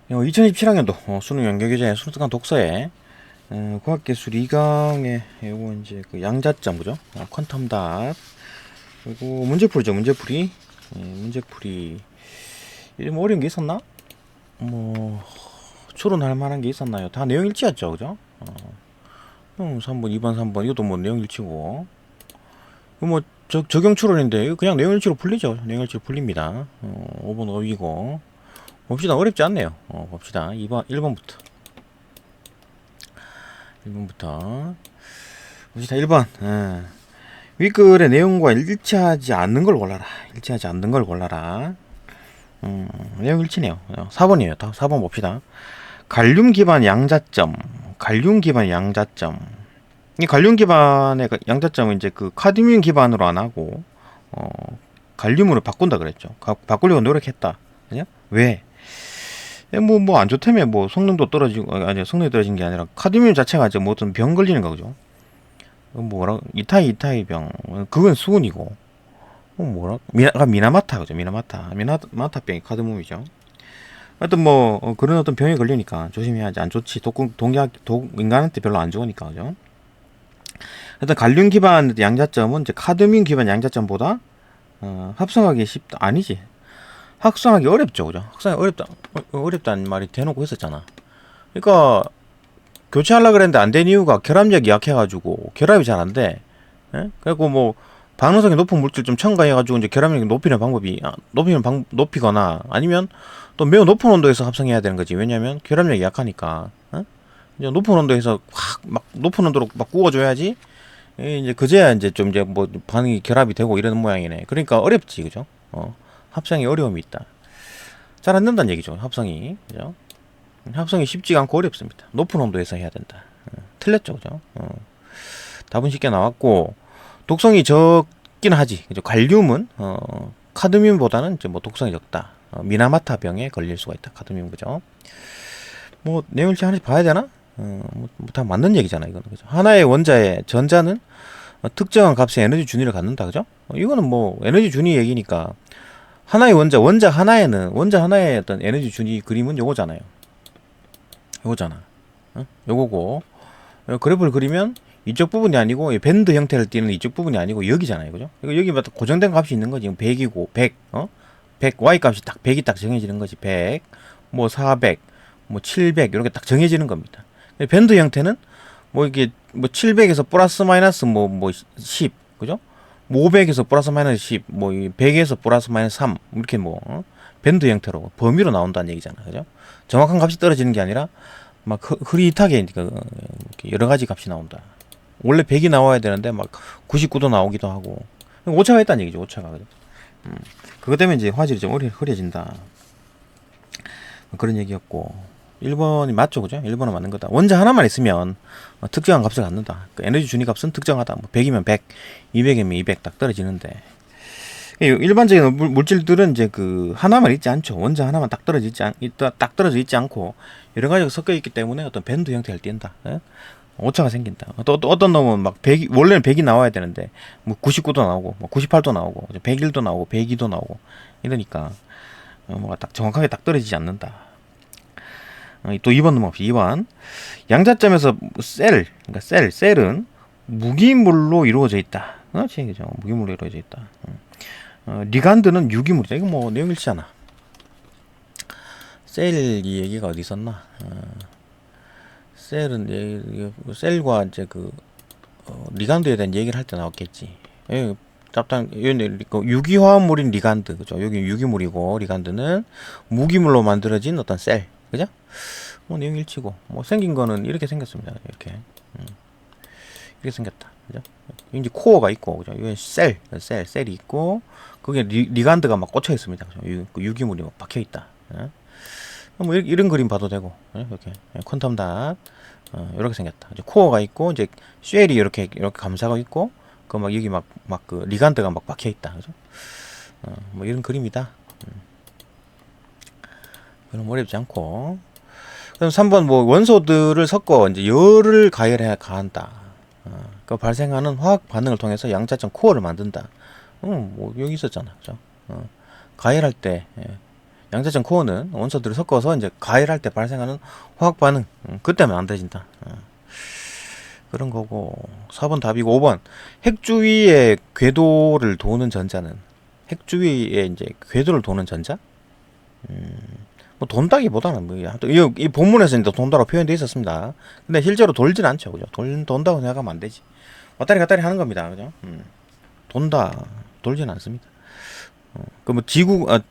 2027학년도 수능 연계교재 수능특강 독서에 과학기술 2강에 요거 이제 그 양자점 그죠? 퀀텀 닷 그리고 문제풀이죠. 문제풀이 문제풀이 이게 뭐 어려운 게 있었나? 뭐 추론할 만한 게 있었나요? 다 내용 일치였죠, 그죠? 3번, 2번, 3번 이것도 뭐 내용 일치고 이거 뭐 적용 추론인데 이거 그냥 내용 일치로 풀리죠. 내용 일치로 풀립니다. 5번 어휘고 봅시다. 어렵지 않네요. 봅시다. 2번 1번부터 봅시다. 1번 윗글의 내용과 일치하지 않는 걸 골라라. 일치하지 않는 걸 골라라. 내용 일치네요. 4번이에요. 4번 봅시다. 갈륨 기반 양자점. 갈륨 기반 양자점. 이 갈륨 기반의 양자점은 이제 그 카드뮴 기반으로 안 하고 갈륨으로 바꾼다 그랬죠. 바꾸려고 노력했다. 그냥 왜? 뭐 안 좋다며 뭐 성능도 떨어지고 아니 성능이 떨어진 게 아니라 카드뮴 자체가 이제 뭐 어떤 병 걸리는 거죠. 뭐라 이타이 병 그건 수은이고 뭐라 미나마타 그죠. 미나마타병이 카드뮴이죠. 하여튼 뭐 그런 어떤 병에 걸리니까 조심해야지. 안 좋지. 인간한테 별로 안 좋으니까 그죠. 일단 갈륨 기반 양자점은 이제 카드뮴 기반 양자점보다 합성하기 쉽다. 아니지. 합성하기 어렵죠, 그죠? 합성하기 어렵다는 말이 대놓고 있었잖아. 그러니까 교체하려고 그랬는데 안 된 이유가 결합력이 약해가지고 결합이 잘 안 돼. 예? 그리고 뭐 반응성이 높은 물질 좀 첨가해가지고 이제 결합력이 높이는 방법이 높이거나 아니면 또 매우 높은 온도에서 합성해야 되는 거지. 왜냐면 결합력이 약하니까. 이제 높은 온도에서 확 막 높은 온도로 막 구워줘야지. 이제 그제야 이제 좀 이제 뭐 반응이 결합이 되고 이러는 모양이네. 그러니까 어렵지, 그죠? 합성에 어려움이 있다. 잘 안 된다는 얘기죠. 합성이, 그죠? 합성이 쉽지가 않고 어렵습니다. 높은 온도에서 해야 된다. 틀렸죠, 그죠? 답은 쉽게 나왔고 독성이 적긴 하지, 그죠? 갈륨은 카드뮴보다는 이제 뭐 독성이 적다. 미나마타 병에 걸릴 수가 있다. 카드뮴, 그죠? 뭐 내용일치 하나씩 봐야 되나? 다 맞는 얘기잖아, 이거는, 그죠? 하나의 원자의 전자는 특정한 값의 에너지 준위를 갖는다, 그죠? 이거는 뭐 에너지 준위 얘기니까 하나의 원자 하나의 어떤 에너지 준위 그림은 요거잖아요. 요거잖아. 요거고 그래프를 그리면 이쪽 부분이 아니고 밴드 형태를 띠는 이쪽 부분이 아니고 여기잖아요, 그죠? 여기 고정된 값이 있는 거지. 100이고 100 y 값이 딱 100이 딱 정해지는 거지. 100, 뭐 400, 뭐 700 이렇게 딱 정해지는 겁니다. 밴드 형태는 뭐 이게 뭐 700에서 플러스 마이너스 뭐 10, 그죠? 뭐 500에서 플러스 마이너스 10, 뭐 100에서 플러스 마이너스 3 이렇게 뭐 밴드 형태로 범위로 나온다는 얘기잖아, 그죠? 정확한 값이 떨어지는 게 아니라 막 흐릿하게 여러 가지 값이 나온다. 원래 100이 나와야 되는데 막 99도 나오기도 하고 오차가 있다는 얘기죠, 오차가, 그죠? 그것 때문에 이제 화질이 좀 흐려진다. 그런 얘기였고 1번이 맞죠, 그죠? 1번은 맞는 거다. 원자 하나만 있으면 특정한 값을 갖는다. 그 에너지 준위 값은 특정하다. 뭐 100이면 100, 200이면 200 딱 떨어지는데 일반적인 물질들은 이제 그 하나만 있지 않죠. 원자 하나만 딱 떨어져 있지 않고 여러 가지가 섞여 있기 때문에 어떤 밴드 형태를 띈다. 예? 오차가 생긴다. 또 어떤 놈은 막 100, 원래는 100이 나와야 되는데 뭐 99도 나오고 뭐 98도 나오고 101도 나오고 102도 나오고 이러니까 뭐가 딱 정확하게 딱 떨어지지 않는다. 또 2번 넘어갑시다. 2번 양자점에서 셀은 무기물로 이루어져 있다. 그렇지, 그죠? 무기물로 이루어져 있다. 리간드는 유기물이다. 이거 뭐 내용 일치잖아. 셀 이 얘기가 어디 있었나? 셀과 이제 그 리간드에 대한 얘기를 할 때 나왔겠지. 유기화합물인 리간드, 그죠? 여기 유기물이고 리간드는 무기물로 만들어진 어떤 셀, 그죠? 뭐 내용 일치고 뭐 생긴 거는 이렇게 생겼습니다. 이렇게 생겼다, 그죠? 이제 코어가 있고, 그죠? 이게 셀이 있고 거기에 리간드가 막 꽂혀 있습니다, 그죠? 유기물이 막 박혀 있다. 뭐 이런 그림 봐도 되고, 이렇게 퀀텀 닷 이렇게 생겼다. 이제 코어가 있고 이제 쉘이 이렇게 감싸고 있고 그 막 여기 막 그 리간드가 막 박혀 있다, 그죠? 뭐 이런 그림이다. 그럼 어렵지 않고. 그럼 3번 뭐 원소들을 섞어 이제 열을 가한다. 그 발생하는 화학 반응을 통해서 양자점 코어를 만든다. 뭐 여기 있었잖아, 그죠? 가열할 때 양자점 코어는 원소들을 섞어서 이제 가열할 때 발생하는 화학 반응. 그때만 안 되진다. 그런 거고. 4번 답이고 5번 핵 주위의 궤도를 도는 전자는 핵 주위에 이제 궤도를 도는 전자? 뭐 돈다기보다는 뭐 이 본문에서 이제 돈다고 표현되어 있었습니다. 근데 실제로 돌진 않죠, 그죠? 돈다고 생각하면 안 되지. 왔다리 갔다리 하는 겁니다, 그죠? 돈다, 돌진 않습니다. 그 뭐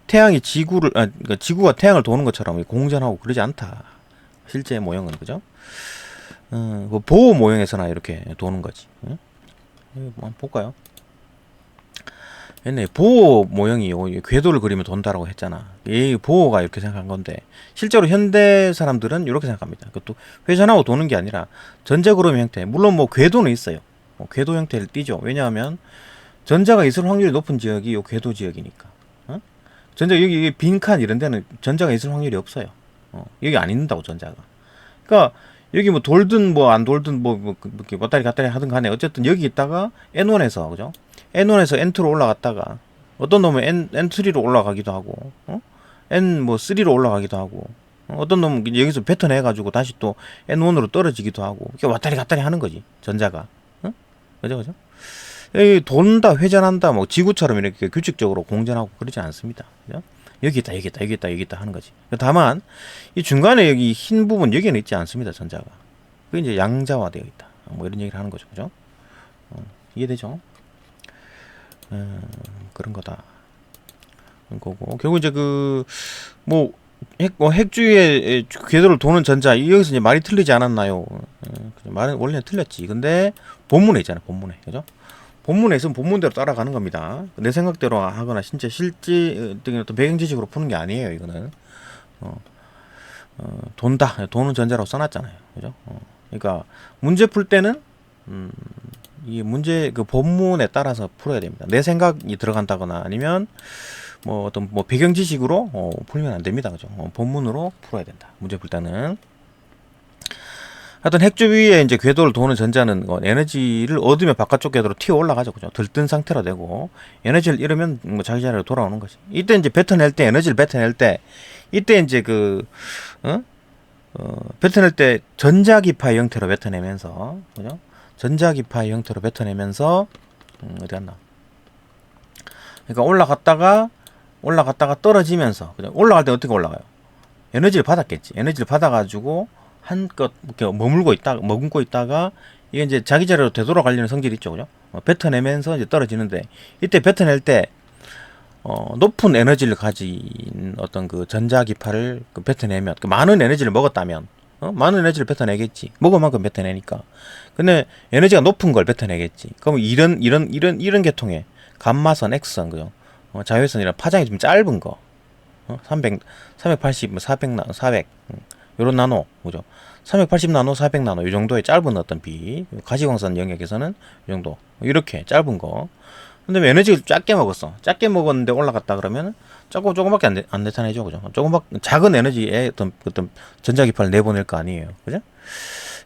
태양이 지구를, 그러니까 지구가 태양을 도는 것처럼 공전하고 그러지 않다. 실제 모형은, 그죠? 그 보호 모형에서나 이렇게 도는 거지. 한번 볼까요? 옛날에 보호 모형이 궤도를 그리면 돈다라고 했잖아. 이 보호가 이렇게 생각한 건데 실제로 현대 사람들은 이렇게 생각합니다. 그것도 회전하고 도는 게 아니라 전자그룹 형태. 물론 뭐 궤도는 있어요. 궤도 형태를 띠죠. 왜냐하면 전자가 있을 확률이 높은 지역이 요 궤도 지역이니까. 전자 여기 빈칸 이런 데는 전자가 있을 확률이 없어요. 여기 안 있는다고 전자가. 그러니까 여기 뭐 돌든 뭐 안 돌든 뭐 왔다리 갔다리 하든 간에 어쨌든 여기 있다가 N1에서 그죠? N1에서 N2로 올라갔다가 어떤 놈은 N3로 올라가기도 하고 N 뭐 3로 올라가기도 하고 어떤 놈은 여기서 뱉어내 가지고 다시 또 N1으로 떨어지기도 하고 이렇게 왔다리 갔다리 하는 거지 전자가. 그죠? 여기 돈다 회전한다 뭐 지구처럼 이렇게 규칙적으로 공전하고 그러지 않습니다. 그죠? 여기 있다 하는 거지. 다만 이 중간에 여기 흰 부분 여기는 있지 않습니다. 전자가. 그게 이제 양자화되어 있다. 뭐 이런 얘기를 하는 거죠. 그죠? 이해되죠? 그런 거다. 거고 결국 이제 뭐 핵 주위에 궤도를 도는 전자 여기서 이제 말이 틀리지 않았나요? 말은 원래는 틀렸지. 근데 본문에 있잖아요. 본문에. 그죠? 본문에 있으면 본문대로 따라가는 겁니다. 내 생각대로 하거나 진짜 실질적인 어떤 배경 지식으로 푸는 게 아니에요. 이거는 도는 전자라고 써놨잖아요. 그죠? 그러니까 문제 풀 때는 이 문제 그 본문에 따라서 풀어야 됩니다. 내 생각이 들어간다거나 아니면 뭐 어떤 뭐 배경 지식으로 풀면 안 됩니다. 그죠? 본문으로 풀어야 된다. 문제 풀 때는. 하여튼 핵 주위에 이제 궤도를 도는 전자는 에너지를 얻으면 바깥쪽 궤도로 튀어 올라가죠. 그죠? 들뜬 상태로 되고 에너지를 잃으면 뭐 자기 자리로 돌아오는 거지. 이때 이제 뱉어낼 때 에너지를 뱉어낼 때 이때 이제 뱉어낼 때 전자기파의 형태로 뱉어내면서 그죠? 전자기파의 형태로 뱉어내면서 어디 갔나? 그러니까 올라갔다가 떨어지면서 그죠? 올라갈 때 어떻게 올라가요? 에너지를 받았겠지. 에너지를 받아가지고 한껏 이렇게 머금고 있다가 이게 이제 자기 자리로 되돌아가려는 성질이 있죠, 그죠? 뱉어내면서 이제 떨어지는데 이때 뱉어낼 때 높은 에너지를 가진 어떤 그 전자기파를 뱉어내면 많은 에너지를 먹었다면 많은 에너지를 뱉어내겠지. 먹은 만큼 뱉어내니까. 근데 에너지가 높은 걸 뱉어내겠지. 그럼 이런 계통의 감마선, X선, 그죠? 자외선이랑 파장이 좀 짧은 거. 380, 400, 요런 나노, 그죠? 380 나노, 400 나노, 이 정도의 짧은 어떤 가시광선 영역에서는 이 정도. 이렇게 짧은 거. 근데 에너지를 작게 먹었어. 작게 먹었는데 올라갔다 그러면 조금밖에 안 나타내죠, 그죠? 작은 에너지의 어떤 전자기파를 내보낼 거 아니에요, 그죠?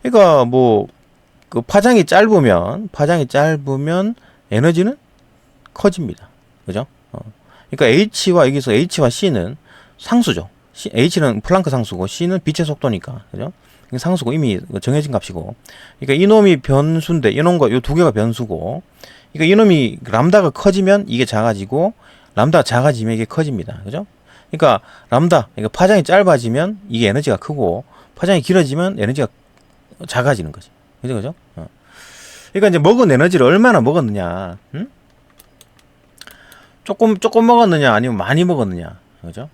그러니까 그 파장이 짧으면 에너지는 커집니다, 그죠? 그러니까 여기서 H와 C는 상수죠. H는 플랑크 상수고 C는 빛의 속도니까, 그죠? 상수고 이미 정해진 값이고. 그러니까 이놈이 변수인데 이놈과 요 두 개가 변수고. 그러니까 이놈이 람다가 커지면 이게 작아지고 람다가 작아지면 이게 커집니다. 그죠? 그러니까 그러니까 파장이 짧아지면 이게 에너지가 크고 파장이 길어지면 에너지가 작아지는 거지. 그죠? 그러니까 이제 먹은 에너지를 얼마나 먹었느냐. 조금 먹었느냐 아니면 많이 먹었느냐. 그죠?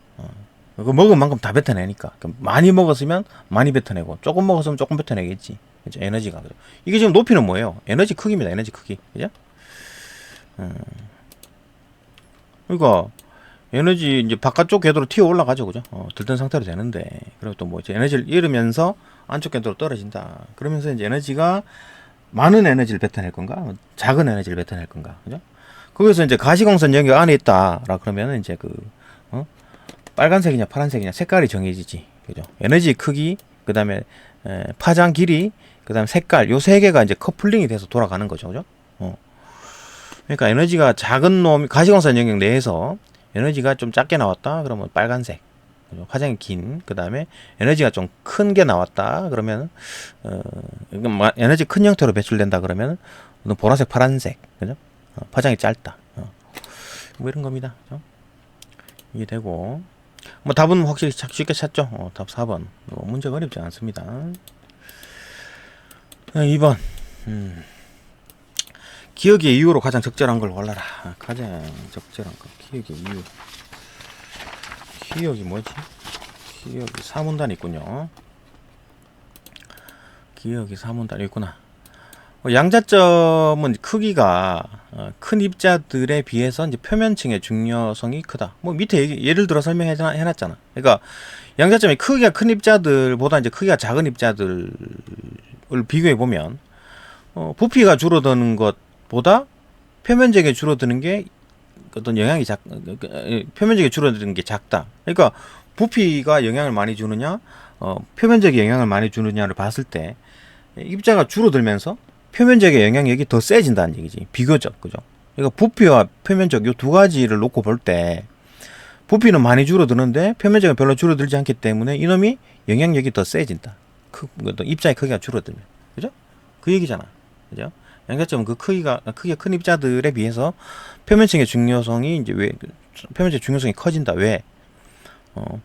그 먹은 만큼 다 뱉어내니까. 많이 먹었으면 많이 뱉어내고 조금 먹었으면 조금 뱉어내겠지. 그죠? 에너지가. 그죠? 이게 지금 높이는 뭐예요? 에너지 크기입니다. 에너지 크기. 그죠? 그러니까 에너지 이제 바깥쪽 궤도로 튀어 올라가죠, 그죠? 들뜬 상태로 되는데 그리고 또 뭐 이제 에너지를 잃으면서 안쪽 궤도로 떨어진다. 그러면서 이제 에너지가 많은 에너지를 뱉어낼 건가, 작은 에너지를 뱉어낼 건가, 그죠? 거기서 이제 가시광선 영역 안에 있다라 그러면은 이제 빨간색이냐 파란색이냐 색깔이 정해지지, 그죠? 에너지 크기, 그 다음에 파장 길이, 그 다음에 색깔, 요 세 개가 이제 커플링이 돼서 돌아가는 거죠, 그죠? 그러니까 에너지가 작은 놈, 가시광선 영역 내에서 에너지가 좀 작게 나왔다 그러면 빨간색, 그죠? 화장이 긴, 그 다음에 에너지가 좀 큰 게 나왔다 그러면 에너지 큰 형태로 배출된다 그러면 보라색, 파란색, 그죠? 파장이 짧다, 뭐 이런 겁니다. 그죠? 이게 되고, 뭐 답은 확실히 쉽게 찾죠. 답 4번. 문제가 어렵지 않습니다. 2번. 기억의 이유로 가장 적절한 걸 골라라. 가장 적절한 거. 기억의 이유. 기억이 뭐지? 기억이 3문단이 있군요. 기억이 3문단이 있구나. 양자점은 크기가 큰 입자들에 비해서 이제 표면층의 중요성이 크다. 뭐 밑에 예를 들어 설명해놨잖아. 그러니까 양자점이 크기가 큰 입자들보다 이제 크기가 작은 입자들을 비교해 보면 부피가 줄어드는 것보다 표면적에 줄어드는 게 어떤 영향이 표면적에 줄어드는 게 작다. 그러니까 부피가 영향을 많이 주느냐, 표면적에 영향을 많이 주느냐를 봤을 때 입자가 줄어들면서 표면적의 영향력이 더 세진다는 얘기지. 비교적, 그죠? 그러니까 부피와 표면적 요 두 가지를 놓고 볼 때 부피는 많이 줄어드는데 표면적은 별로 줄어들지 않기 때문에 이놈이 영향력이 더 세진다. 입자의 크기가 줄어들면, 그죠? 그 얘기잖아, 그죠? 양자점은 그 크기가 큰 입자들에 비해서 표면층의 중요성이 이제 표면적의 중요성이 커진다. 왜?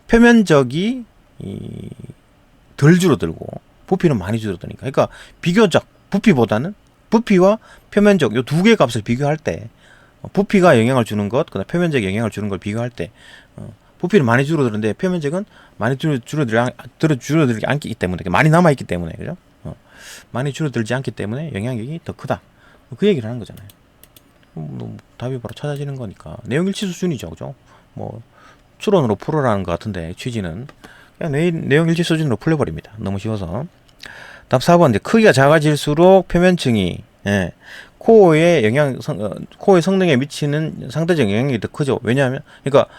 표면적이 덜 줄어들고 부피는 많이 줄어드니까. 그러니까 비교적 부피와 표면적 요 두 개의 값을 비교할 때 부피가 영향을 주는 것, 그다음 표면적이 영향을 주는 걸 비교할 때 부피는 많이 줄어드는데 표면적은 많이 줄어들지 않기 때문에, 많이 남아 있기 때문에, 그죠? 많이 줄어들지 않기 때문에 영향력이 더 크다. 그 얘기를 하는 거잖아요. 답이 바로 찾아지는 거니까 내용 일치 수준이죠, 그죠? 뭐 추론으로 풀어라는 것 같은데 취지는 그냥 내용 일치 수준으로 풀려버립니다. 너무 쉬워서. 답 4번. 이제 크기가 작아질수록 표면층이 코어의 성능에 미치는 상대적 영향력이 더 크죠. 왜냐하면 그러니까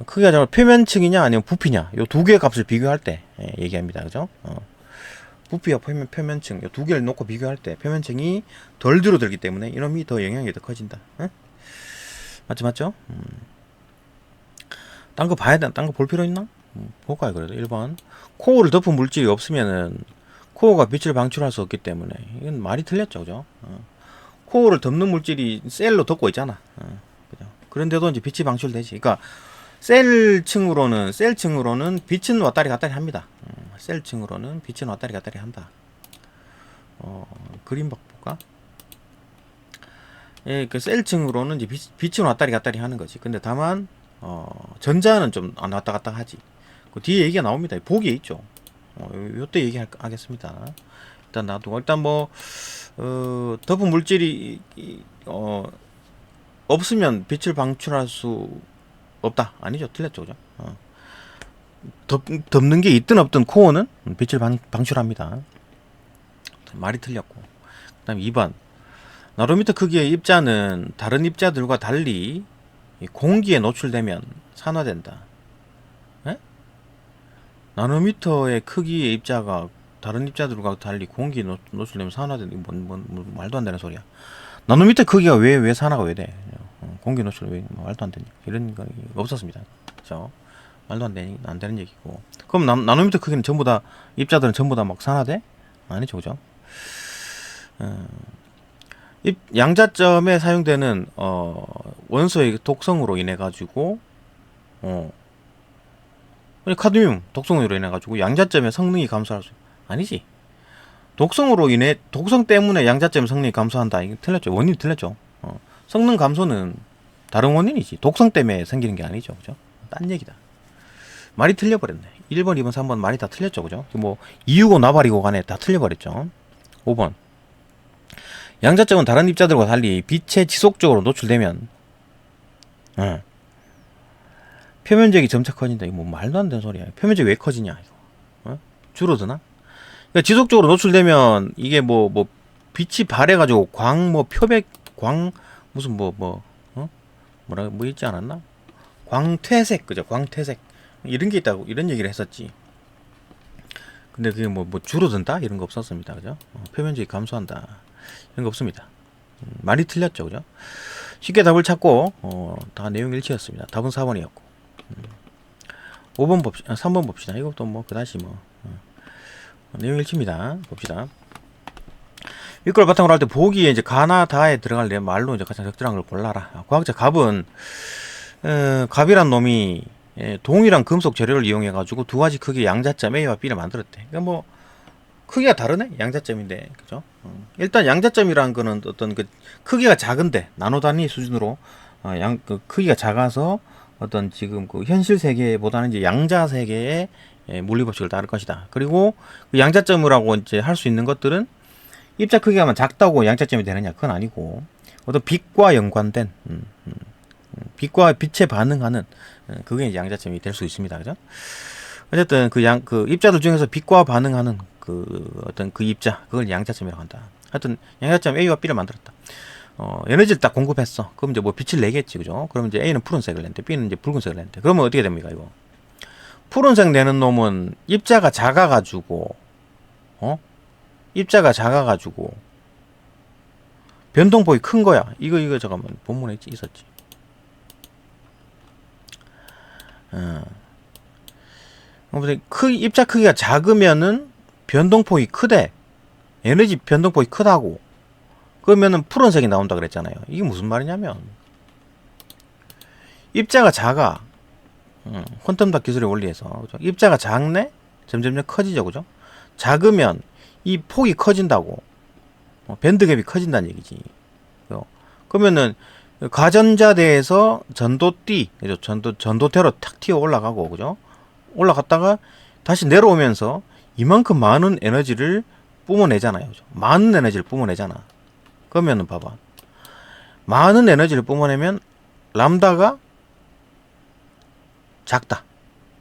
크기가 작아 표면층이냐 아니면 부피냐 요 두 개의 값을 비교할 때 얘기합니다. 그죠? 부피와 표면층 요 두 개를 놓고 비교할 때 표면층이 덜 줄어들기 때문에 이놈이 더 영향이 더 커진다. 맞죠? 딴 거 봐야 돼. 딴 거 볼 필요 있나? 볼까요? 그래도 1번. 코어를 덮은 물질이 없으면은 코어가 빛을 방출할 수 없기 때문에 이건 말이 틀렸죠, 그죠? 코어를 덮는 물질이 셀로 덮고 있잖아. 그죠? 그런데도 이제 빛이 방출되지. 그러니까 셀층으로는 빛은 왔다리 갔다리 합니다. 셀층으로는 빛은 왔다리 갔다리 한다. 그림 볼까? 예, 그 셀층으로는 이제 빛은 왔다리 갔다리 하는 거지. 근데 다만 전자는 좀 안 왔다 갔다 하지. 그 뒤에 얘기가 나옵니다. 보기에 있죠. 요때 얘기하겠습니다. 일단 놔두고 일단 뭐 덮은 물질이 없으면 빛을 방출할 수 없다. 아니죠. 틀렸죠. 그죠? 덮는 게 있든 없든 코어는 빛을 방출합니다. 말이 틀렸고. 그 다음 2번. 나노미터 크기의 입자는 다른 입자들과 달리 공기에 노출되면 산화된다. 에? 나노미터의 크기의 입자가 다른 입자들과 달리 공기에 노출되면 산화되는 게 말도 안 되는 소리야. 나노미터 크기가 왜 산화가 왜 돼? 공기 노출 왜 말도 안 되냐? 이런 거 없었습니다. 그렇죠? 말도 안 되는 얘기고. 그럼 나노미터 크기는 전부 다 입자들은 전부 다 막 산화돼? 아니죠, 그죠? 양자점에 사용되는 원소의 독성으로 인해 가지고 카드뮴 독성으로 인해 가지고 양자점의 성능이 감소할 수 아니지. 독성 때문에 양자점 성능이 감소한다. 이거 틀렸죠. 원인이 틀렸죠. 성능 감소는 다른 원인이지. 독성 때문에 생기는 게 아니죠. 그죠? 딴 얘기다. 말이 틀려버렸네. 1번, 2번, 3번 말이 다 틀렸죠. 그죠? 뭐 이유고 나발이고 간에 다 틀려버렸죠. 5번. 양자점은 다른 입자들과 달리 빛에 지속적으로 노출되면 표면적이 점차 커진다. 이거 뭐 말도 안 되는 소리야. 표면적이 왜 커지냐 이거. 줄어드나? 그러니까 지속적으로 노출되면 이게 뭐 빛이 발해가지고 무슨 뭐라 뭐 있지 않았나? 광퇴색, 그죠? 광퇴색 이런 게 있다고 이런 얘기를 했었지. 근데 그게 뭐 줄어든다 이런 거 없었습니다. 그죠? 표면적이 감소한다 이런 거 없습니다. 말이 틀렸죠, 그죠? 쉽게 답을 찾고 다 내용 일치였습니다. 답은 4번이었고. 5번 봅시다. 3번 봅시다. 이것도 뭐 그다지 뭐 내용 일치입니다. 봅시다. 이걸 바탕으로 할 때 보기에 이제 가나 다에 들어갈 내 말로 이제 가장 적절한 걸 골라라. 과학자 갑은 갑이란 놈이 동일한 금속 재료를 이용해 가지고 두 가지 크기의 양자점 A와 B를 만들었대. 그러니까 뭐 크기가 다르네. 양자점인데 그죠? 일단 양자점이라는 거는 어떤 그 크기가 작은데 나노 단위 수준으로 그 크기가 작아서 어떤 지금 그 현실 세계보다는 이제 양자 세계의 물리 법칙을 따를 것이다. 그리고 그 양자점이라고 이제 할 수 있는 것들은 입자 크기가 작다고 양자점이 되느냐? 그건 아니고 어떤 빛과 연관된 빛과 빛에 반응하는 그게 이제 양자점이 될 수 있습니다. 그죠? 어쨌든 그 입자들 중에서 빛과 반응하는 그 어떤 그 입자 그걸 양자점이라고 한다. 하여튼 양자점 A와 B를 만들었다. 에너지를 딱 공급했어. 그럼 이제 뭐 빛을 내겠지, 그죠? 그럼 이제 A는 푸른색을 낸대, B는 이제 붉은색을 낸대. 그러면 어떻게 됩니까, 이거? 푸른색 내는 놈은 입자가 작아가지고, 입자가 작아가지고 변동폭이 큰 거야. 이거 잠깐만 본문에 있었지. 입자 크기가 작으면은 변동폭이 크대. 에너지 변동폭이 크다고. 그러면은 푸른색이 나온다 그랬잖아요. 이게 무슨 말이냐면 입자가 작아. 퀀텀 닷 기술의 원리에서 그죠? 입자가 작네? 점점점 커지죠, 그죠? 작으면 이 폭이 커진다고. 밴드갭이 커진다는 얘기지. 그죠? 그러면은 가전자대에서 전도띠, 그죠? 전도대로 탁 튀어 올라가고, 그죠? 올라갔다가 다시 내려오면서 이만큼 많은 에너지를 뿜어내잖아요. 그죠? 많은 에너지를 뿜어내잖아. 그러면은 봐봐. 많은 에너지를 뿜어내면 람다가 작다.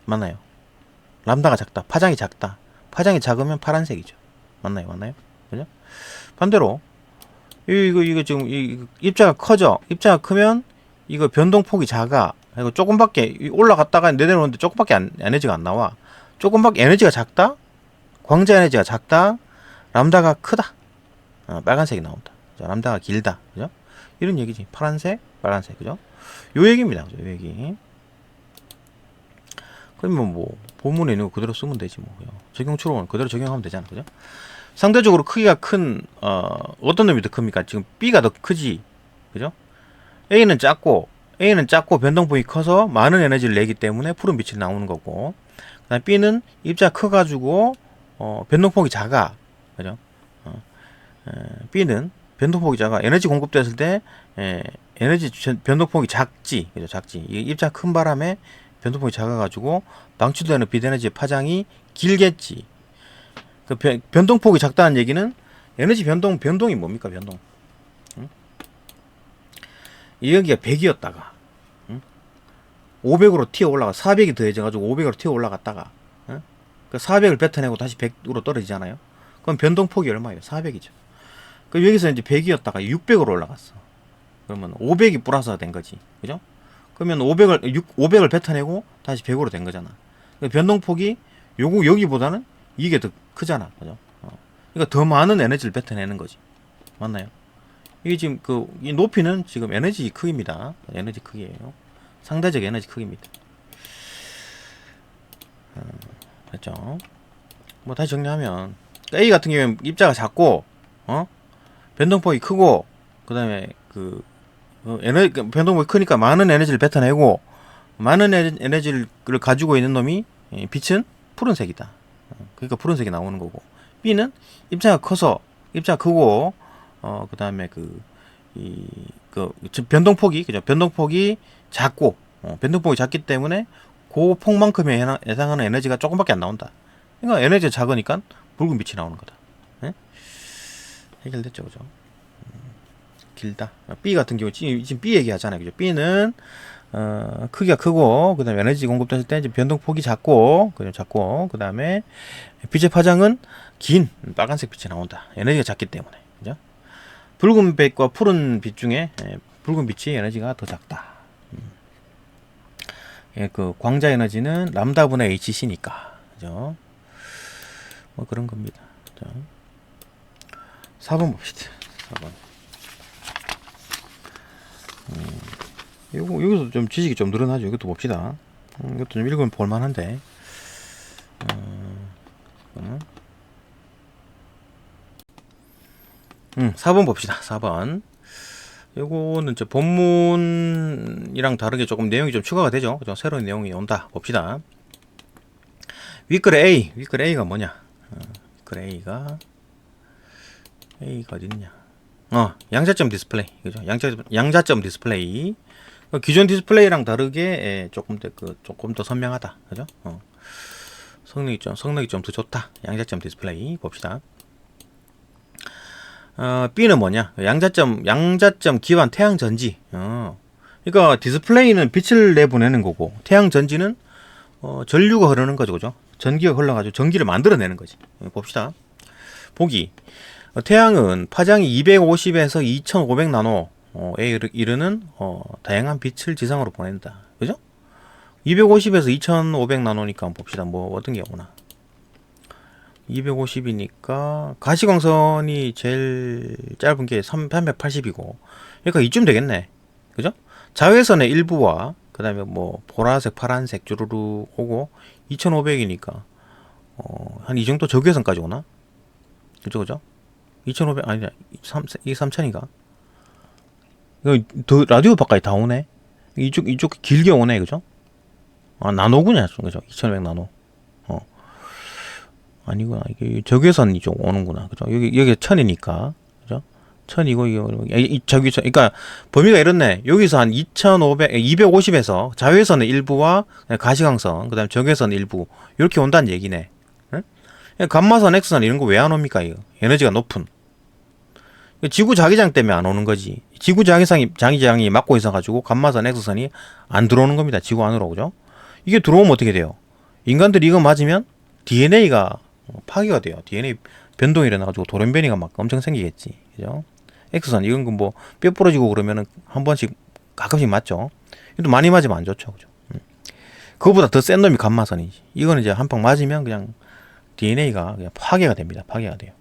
맞나요? 람다가 작다. 파장이 작다. 파장이 작으면 파란색이죠. 맞나요? 그죠? 반대로 이거 지금 입자가 커져. 입자가 크면 이거 변동폭이 작아. 이거 조금밖에 올라갔다가 내려오는데 조금밖에 에너지가 안 나와. 조금밖에 에너지가 작다. 광자 에너지가 작다. 람다가 크다. 빨간색이 나온다. 람다가 길다. 그죠? 이런 얘기지. 파란색, 빨간색. 그죠? 요 얘기입니다. 그죠? 요 얘기. 그러면 뭐 본문에 있는 거 그대로 쓰면 되지 뭐. 적용 추론은 그대로 적용하면 되잖아. 그죠? 상대적으로 크기가 큰 어떤 놈이 더 큽니까? 지금 B가 더 크지. 그죠? A는 작고 변동폭이 커서 많은 에너지를 내기 때문에 푸른 빛이 나오는 거고. 그다음에 B는 입자가 커 가지고 변동폭이 작아. 그죠? B는 변동폭이 작아. 에너지 공급됐을 때 에너지 변동폭이 작지. 그죠? 작지. 이 입자가 큰 바람에 변동폭이 작아가지고 방출되는 빛에너지의 파장이 길겠지. 그 변동폭이 작다는 얘기는 에너지 변동이 뭡니까? 변동. 여기가 100이었다가 500으로 튀어 올라가 400이 더해져가지고 500으로 튀어 올라갔다가 그 400을 뱉어내고 다시 100으로 떨어지잖아요. 그럼 변동폭이 얼마예요? 400이죠. 그럼 여기서 이제 100이었다가 600으로 올라갔어. 그러면 500이 플러스가 된 거지. 그죠? 그러면 500을 뱉어내고 다시 100으로 된 거잖아. 변동폭이 여기보다는 이게 더 크잖아. 그죠? 그러니까 더 많은 에너지를 뱉어내는 거지. 맞나요? 이게 지금 이 높이는 지금 에너지 크기입니다. 에너지 크기예요. 상대적 에너지 크기입니다. 됐죠? 뭐 다시 정리하면 A 같은 경우에는 입자가 작고 변동폭이 크고 그다음에 변동폭이 크니까 많은 에너지를 뱉어내고 많은 에너지를 가지고 있는 놈이 빛은 푸른색이다. 그러니까 푸른색이 나오는 거고 B는 입자가 크고 그다음에 변동폭이 그죠? 변동폭이 작고 변동폭이 작기 때문에 그 폭만큼의 해당하는 에너지가 조금밖에 안 나온다. 그러니까 에너지가 작으니까 붉은 빛이 나오는 거다. 네? 해결됐죠, 그죠? 길다. B 같은 경우 지금 B 얘기하잖아요, 그죠? B는 크기가 크고 그다음에 에너지 공급됐을 때 이제 변동폭이 작고 그다음에 빛의 파장은 긴 빨간색 빛이 나온다. 에너지가 작기 때문에, 그죠? 붉은 빛과 푸른 빛 중에 붉은 빛이 에너지가 더 작다. 그 광자 에너지는 람다분의 hc니까, 그죠? 뭐 그런 겁니다. 그죠? 4번 봅시다. 4번. 여기서 좀 지식이 좀 늘어나죠. 이것도 봅시다. 이것도 좀 읽으면 볼만한데. 4번 봅시다. 4번. 요거는 이제 본문이랑 다르게 조금 내용이 좀 추가가 되죠. 그죠? 새로운 내용이 온다. 봅시다. 윗글의 A가 뭐냐? 윗글 A가 어딨냐? 양자점 디스플레이. 그죠? 양자점 디스플레이. 기존 디스플레이랑 다르게 조금 더 선명하다. 그죠? 성능이 좀 더 좋다. 양자점 디스플레이 봅시다. B는 뭐냐? 양자점 기반 태양 전지. 그러니까 디스플레이는 빛을 내보내는 거고, 태양 전지는 전류가 흐르는 거죠, 그죠? 전기가 흘러가지고 전기를 만들어내는 거지. 봅시다. 보기. 태양은 파장이 250에서 2500 나노에 이르는 다양한 빛을 지상으로 보낸다. 그죠? 250에서 2500 나노니까 봅시다. 뭐 어떤 게 오나? 250이니까 가시광선이 제일 짧은 게 380이고, 그러니까 이쯤 되겠네. 그죠? 자외선의 일부와 그 다음에 뭐 보라색 파란색 주르르 오고 2500이니까 한 이 정도 적외선까지 오나? 그죠? 2500 아니야, 3000인가? 이거 더 라디오 밖까지 다 오네. 이쪽 길게 오네. 그죠? 나노구나. 그죠? 2500 나노. 아니구나. 이게 적외선 이쪽 오는구나. 그죠? 여기 1000이니까. 그죠? 1000이고, 이 적외선. 그러니까 범위가 이렇네. 여기서 한 250에서 자외선의 일부와 가시광선, 그 다음에 적외선 일부, 이렇게 온다는 얘기네. 응? 감마선, 엑스선 이런 거 왜 안 옵니까? 이거 에너지가 높은. 지구 자기장 때문에 안 오는 거지. 지구 자기장이 막고 있어가지고 감마선, 엑스선이 안 들어오는 겁니다. 지구 안으로. 그죠? 이게 들어오면 어떻게 돼요? 인간들이 이거 맞으면 DNA가 파괴가 돼요. DNA 변동이 일어나가지고 돌연변이가 막 엄청 생기겠지. 그죠? X선, 이건 뭐 뼈 부러지고 그러면은 한 번씩 가끔씩 맞죠. 이것도 많이 맞으면 안 좋죠. 그죠? 그거보다 더 센 놈이 감마선이지. 이거는 이제 한 방 맞으면 그냥 DNA가 그냥 파괴가 됩니다. 파괴가 돼요.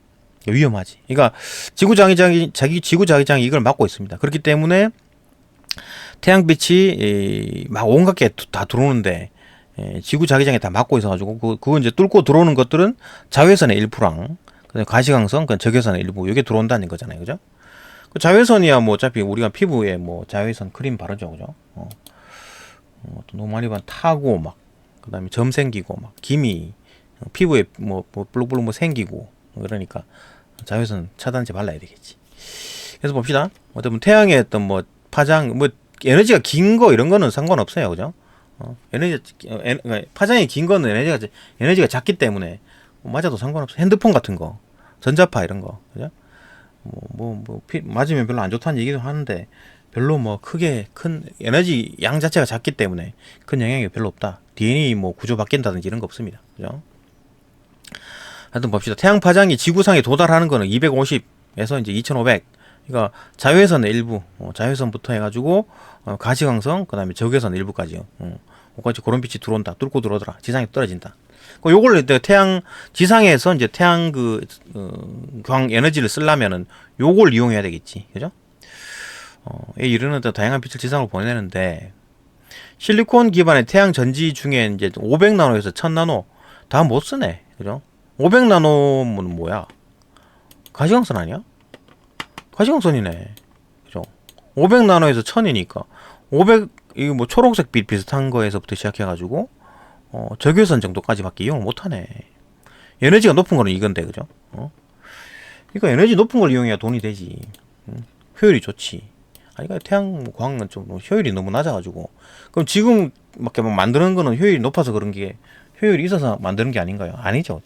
위험하지. 그러니까 지구 자기장이 이걸 막고 있습니다. 그렇기 때문에 태양빛이 막 온갖 게 다 들어오는데, 지구 자기장에 다 막고 있어가지고 그거 이제 뚫고 들어오는 것들은 자외선의 일부랑 그다음에 가시광선, 그 적외선의 일부, 이게 들어온다는 거잖아요, 그죠? 그 자외선이야 뭐 어차피 우리가 피부에 뭐 자외선 크림 바르죠, 그죠? 또 너무 많이 반 타고 막 그다음에 점 생기고 막 기미 피부에 뭐 블룩블룩 뭐 생기고, 그러니까 자외선 차단제 발라야 되겠지. 그래서 봅시다. 어떤 태양의 어떤 뭐 파장, 뭐 에너지가 긴 거 이런 거는 상관없어요, 그죠? 파장이 긴 거는 에너지가 작기 때문에 맞아도 상관없어. 핸드폰 같은 거, 전자파 이런 거, 그죠? 맞으면 별로 안 좋다는 얘기도 하는데, 별로 뭐 크게 큰 에너지 양 자체가 작기 때문에 큰 영향이 별로 없다. DNA 뭐 구조 바뀐다든지 이런 거 없습니다. 그죠? 하여튼 봅시다. 태양 파장이 지구상에 도달하는 거는 250에서 이제 2500. 그러니까 자외선의 일부, 자외선부터 해가지고 가시광선, 그다음에 적외선 일부까지요. 거기까지 그런 빛이 들어온다, 뚫고 들어오더라, 지상에 떨어진다. 요걸 태양 지상에서 이제 태양 광 에너지를 쓰려면은 요걸 이용해야 되겠지, 그죠? 이르는 다양한 빛을 지상으로 보내는데, 실리콘 기반의 태양 전지 중에 이제 500나노에서 1000나노 다 못 쓰네, 그죠? 500나노는 뭐야? 가시광선 아니야? 가시광선이네, 그죠? 500나노에서 1000이니까 500, 이거 뭐 초록색 빛 비슷한 거에서부터 시작해가지고 적외선 정도까지밖에 이용을 못하네. 에너지가 높은 거는 이건데, 그죠? 그러니까 에너지 높은 걸 이용해야 돈이 되지. 효율이 좋지. 아니, 그러니까 태양광은 좀 효율이 너무 낮아가지고. 그럼 지금 막 만드는 거는 효율이 높아서 그런 게, 효율이 있어서 만드는 게 아닌가요? 아니죠.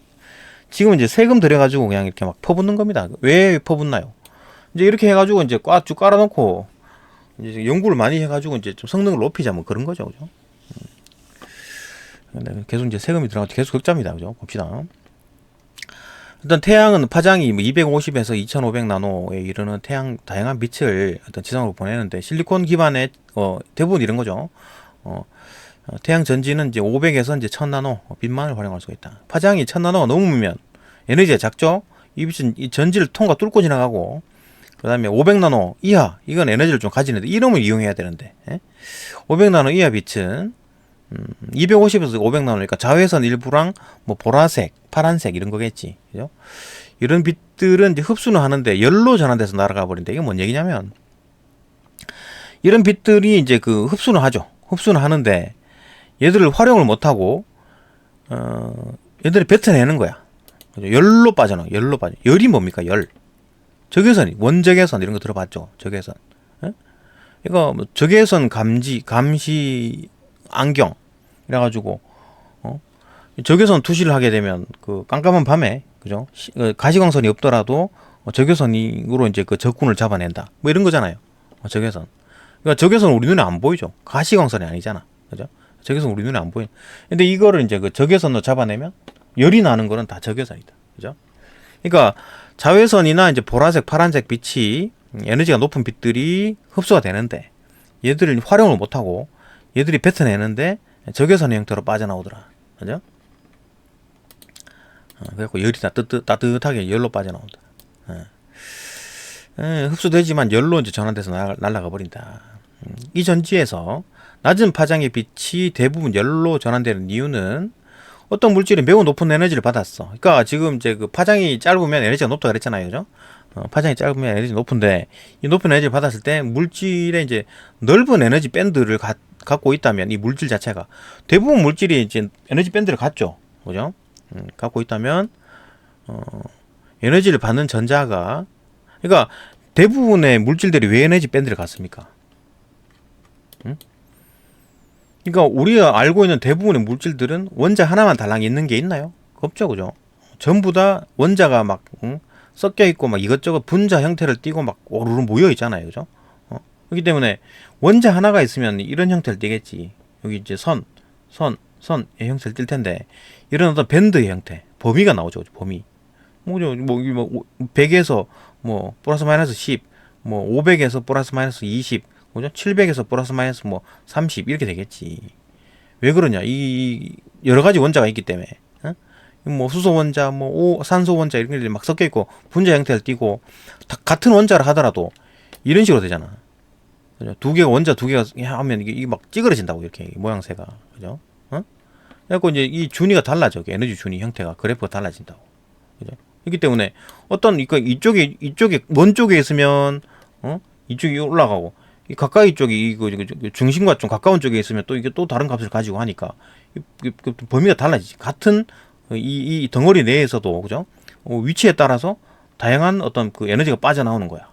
지금 이제 세금 들여가지고 그냥 이렇게 막 퍼붓는 겁니다. 왜 퍼붓나요? 이제 이렇게 해가지고 이제 쭉 깔아놓고 이제 연구를 많이 해가지고 이제 좀 성능을 높이자 뭐 그런 거죠, 그죠? 계속 이제 세금이 들어가서 계속 적자입니다, 그죠? 봅시다. 일단 태양은 파장이 250에서 2500 나노에 이르는 다양한 빛을 어떤 지상으로 보내는데, 실리콘 기반의 대부분 이런 거죠. 태양 전지는 이제 500에서 이제 1000 나노 빛만을 활용할 수가 있다. 파장이 1000 나노가 넘으면 에너지가 작죠. 이 빛은 이 전지를 통과 뚫고 지나가고, 그 다음에 500 나노 이하, 이건 에너지를 좀 가지는데 이놈을 이용해야 되는데, 500 나노 이하 빛은 250에서 500 나오니까 자외선 일부랑 뭐 보라색, 파란색 이런 거겠지. 그죠? 이런 빛들은 이제 흡수는 하는데 열로 전환돼서 날아가 버린다. 이게 뭔 얘기냐면 이런 빛들이 이제 그 흡수는 하죠. 흡수는 하는데 얘들을 활용을 못 하고 얘들이 뱉어내는 거야. 그죠? 열로 빠져나와. 열로 빠져. 열이 뭡니까? 열. 적외선이 원적외선 이런 거 들어봤죠? 적외선. 예? 이거 뭐 적외선 감시 안경 이래가지고 적외선 투시를 하게 되면 그 깜깜한 밤에 그죠? 가시광선이 없더라도 적외선으로 이제 그 적군을 잡아낸다. 뭐 이런 거잖아요. 적외선. 그러니까 적외선 우리 눈에 안 보이죠. 가시광선이 아니잖아. 그죠? 적외선 우리 눈에 안 보이. 근데 이거를 이제 그 적외선으로 잡아내면 열이 나는 거는 다 적외선이다. 그죠? 그러니까 자외선이나 이제 보라색, 파란색 빛이 에너지가 높은 빛들이 흡수가 되는데 얘들을 활용을 못 하고 얘들이 뱉어내는데 적외선의 형태로 빠져나오더라. 그죠? 그래갖고 열이 따뜻하게 열로 빠져나온다. 흡수되지만 열로 이제 전환돼서 날아가 버린다. 이 전지에서 낮은 파장의 빛이 대부분 열로 전환되는 이유는 어떤 물질이 매우 높은 에너지를 받았어. 그러니까 지금 이제 그 파장이 짧으면 에너지가 높다 그랬잖아요. 그죠? 파장이 짧으면 에너지 높은데 이 높은 에너지를 받았을 때 물질의 이제 넓은 에너지 밴드를 갖고 있다면 이 물질 자체가 대부분 물질이 이제 에너지 밴드를 갖죠. 그죠? 갖고 있다면 에너지를 받는 전자가 그러니까 대부분의 물질들이 왜 에너지 밴드를 갖습니까? 그러니까 우리가 알고 있는 대부분의 물질들은 원자 하나만 달랑 있는 게 있나요? 없죠, 그죠? 전부 다 원자가 막 섞여 있고 막 이것저것 분자 형태를 띠고 막 오르르 모여 있잖아요, 그죠? 그렇기 때문에 원자 하나가 있으면 이런 형태를 띠겠지. 여기 이제 선의 형태를 띌 텐데 이런 어떤 밴드의 형태, 범위가 나오죠, 범위. 뭐 100에서 뭐 플러스 마이너스 10, 뭐 500에서 플러스 마이너스 20. 그죠? 700에서 플러스 마이너스 뭐 30 이렇게 되겠지. 왜 그러냐? 이 여러 가지 원자가 있기 때문에. 뭐 수소 원자, 뭐 산소 원자 이런 게 막 섞여 있고 분자 형태를 띠고 다 같은 원자를 하더라도 이런 식으로 되잖아. 그죠? 원자 두 개가 하면 이게 막 찌그러진다고 이렇게 모양새가. 그죠? 그래갖고 이제 이 준위가 달라져. 에너지 준위 형태가 그래프가 달라진다고. 그죠? 그렇기 때문에 어떤 이쪽에 먼 쪽에 있으면 이쪽이 올라가고 이 가까이 쪽이 중심과 좀 가까운 쪽에 있으면 또 이게 또 다른 값을 가지고 하니까 범위가 달라지지. 같은 이 덩어리 내에서도 그죠? 위치에 따라서 다양한 어떤 그 에너지가 빠져나오는 거야.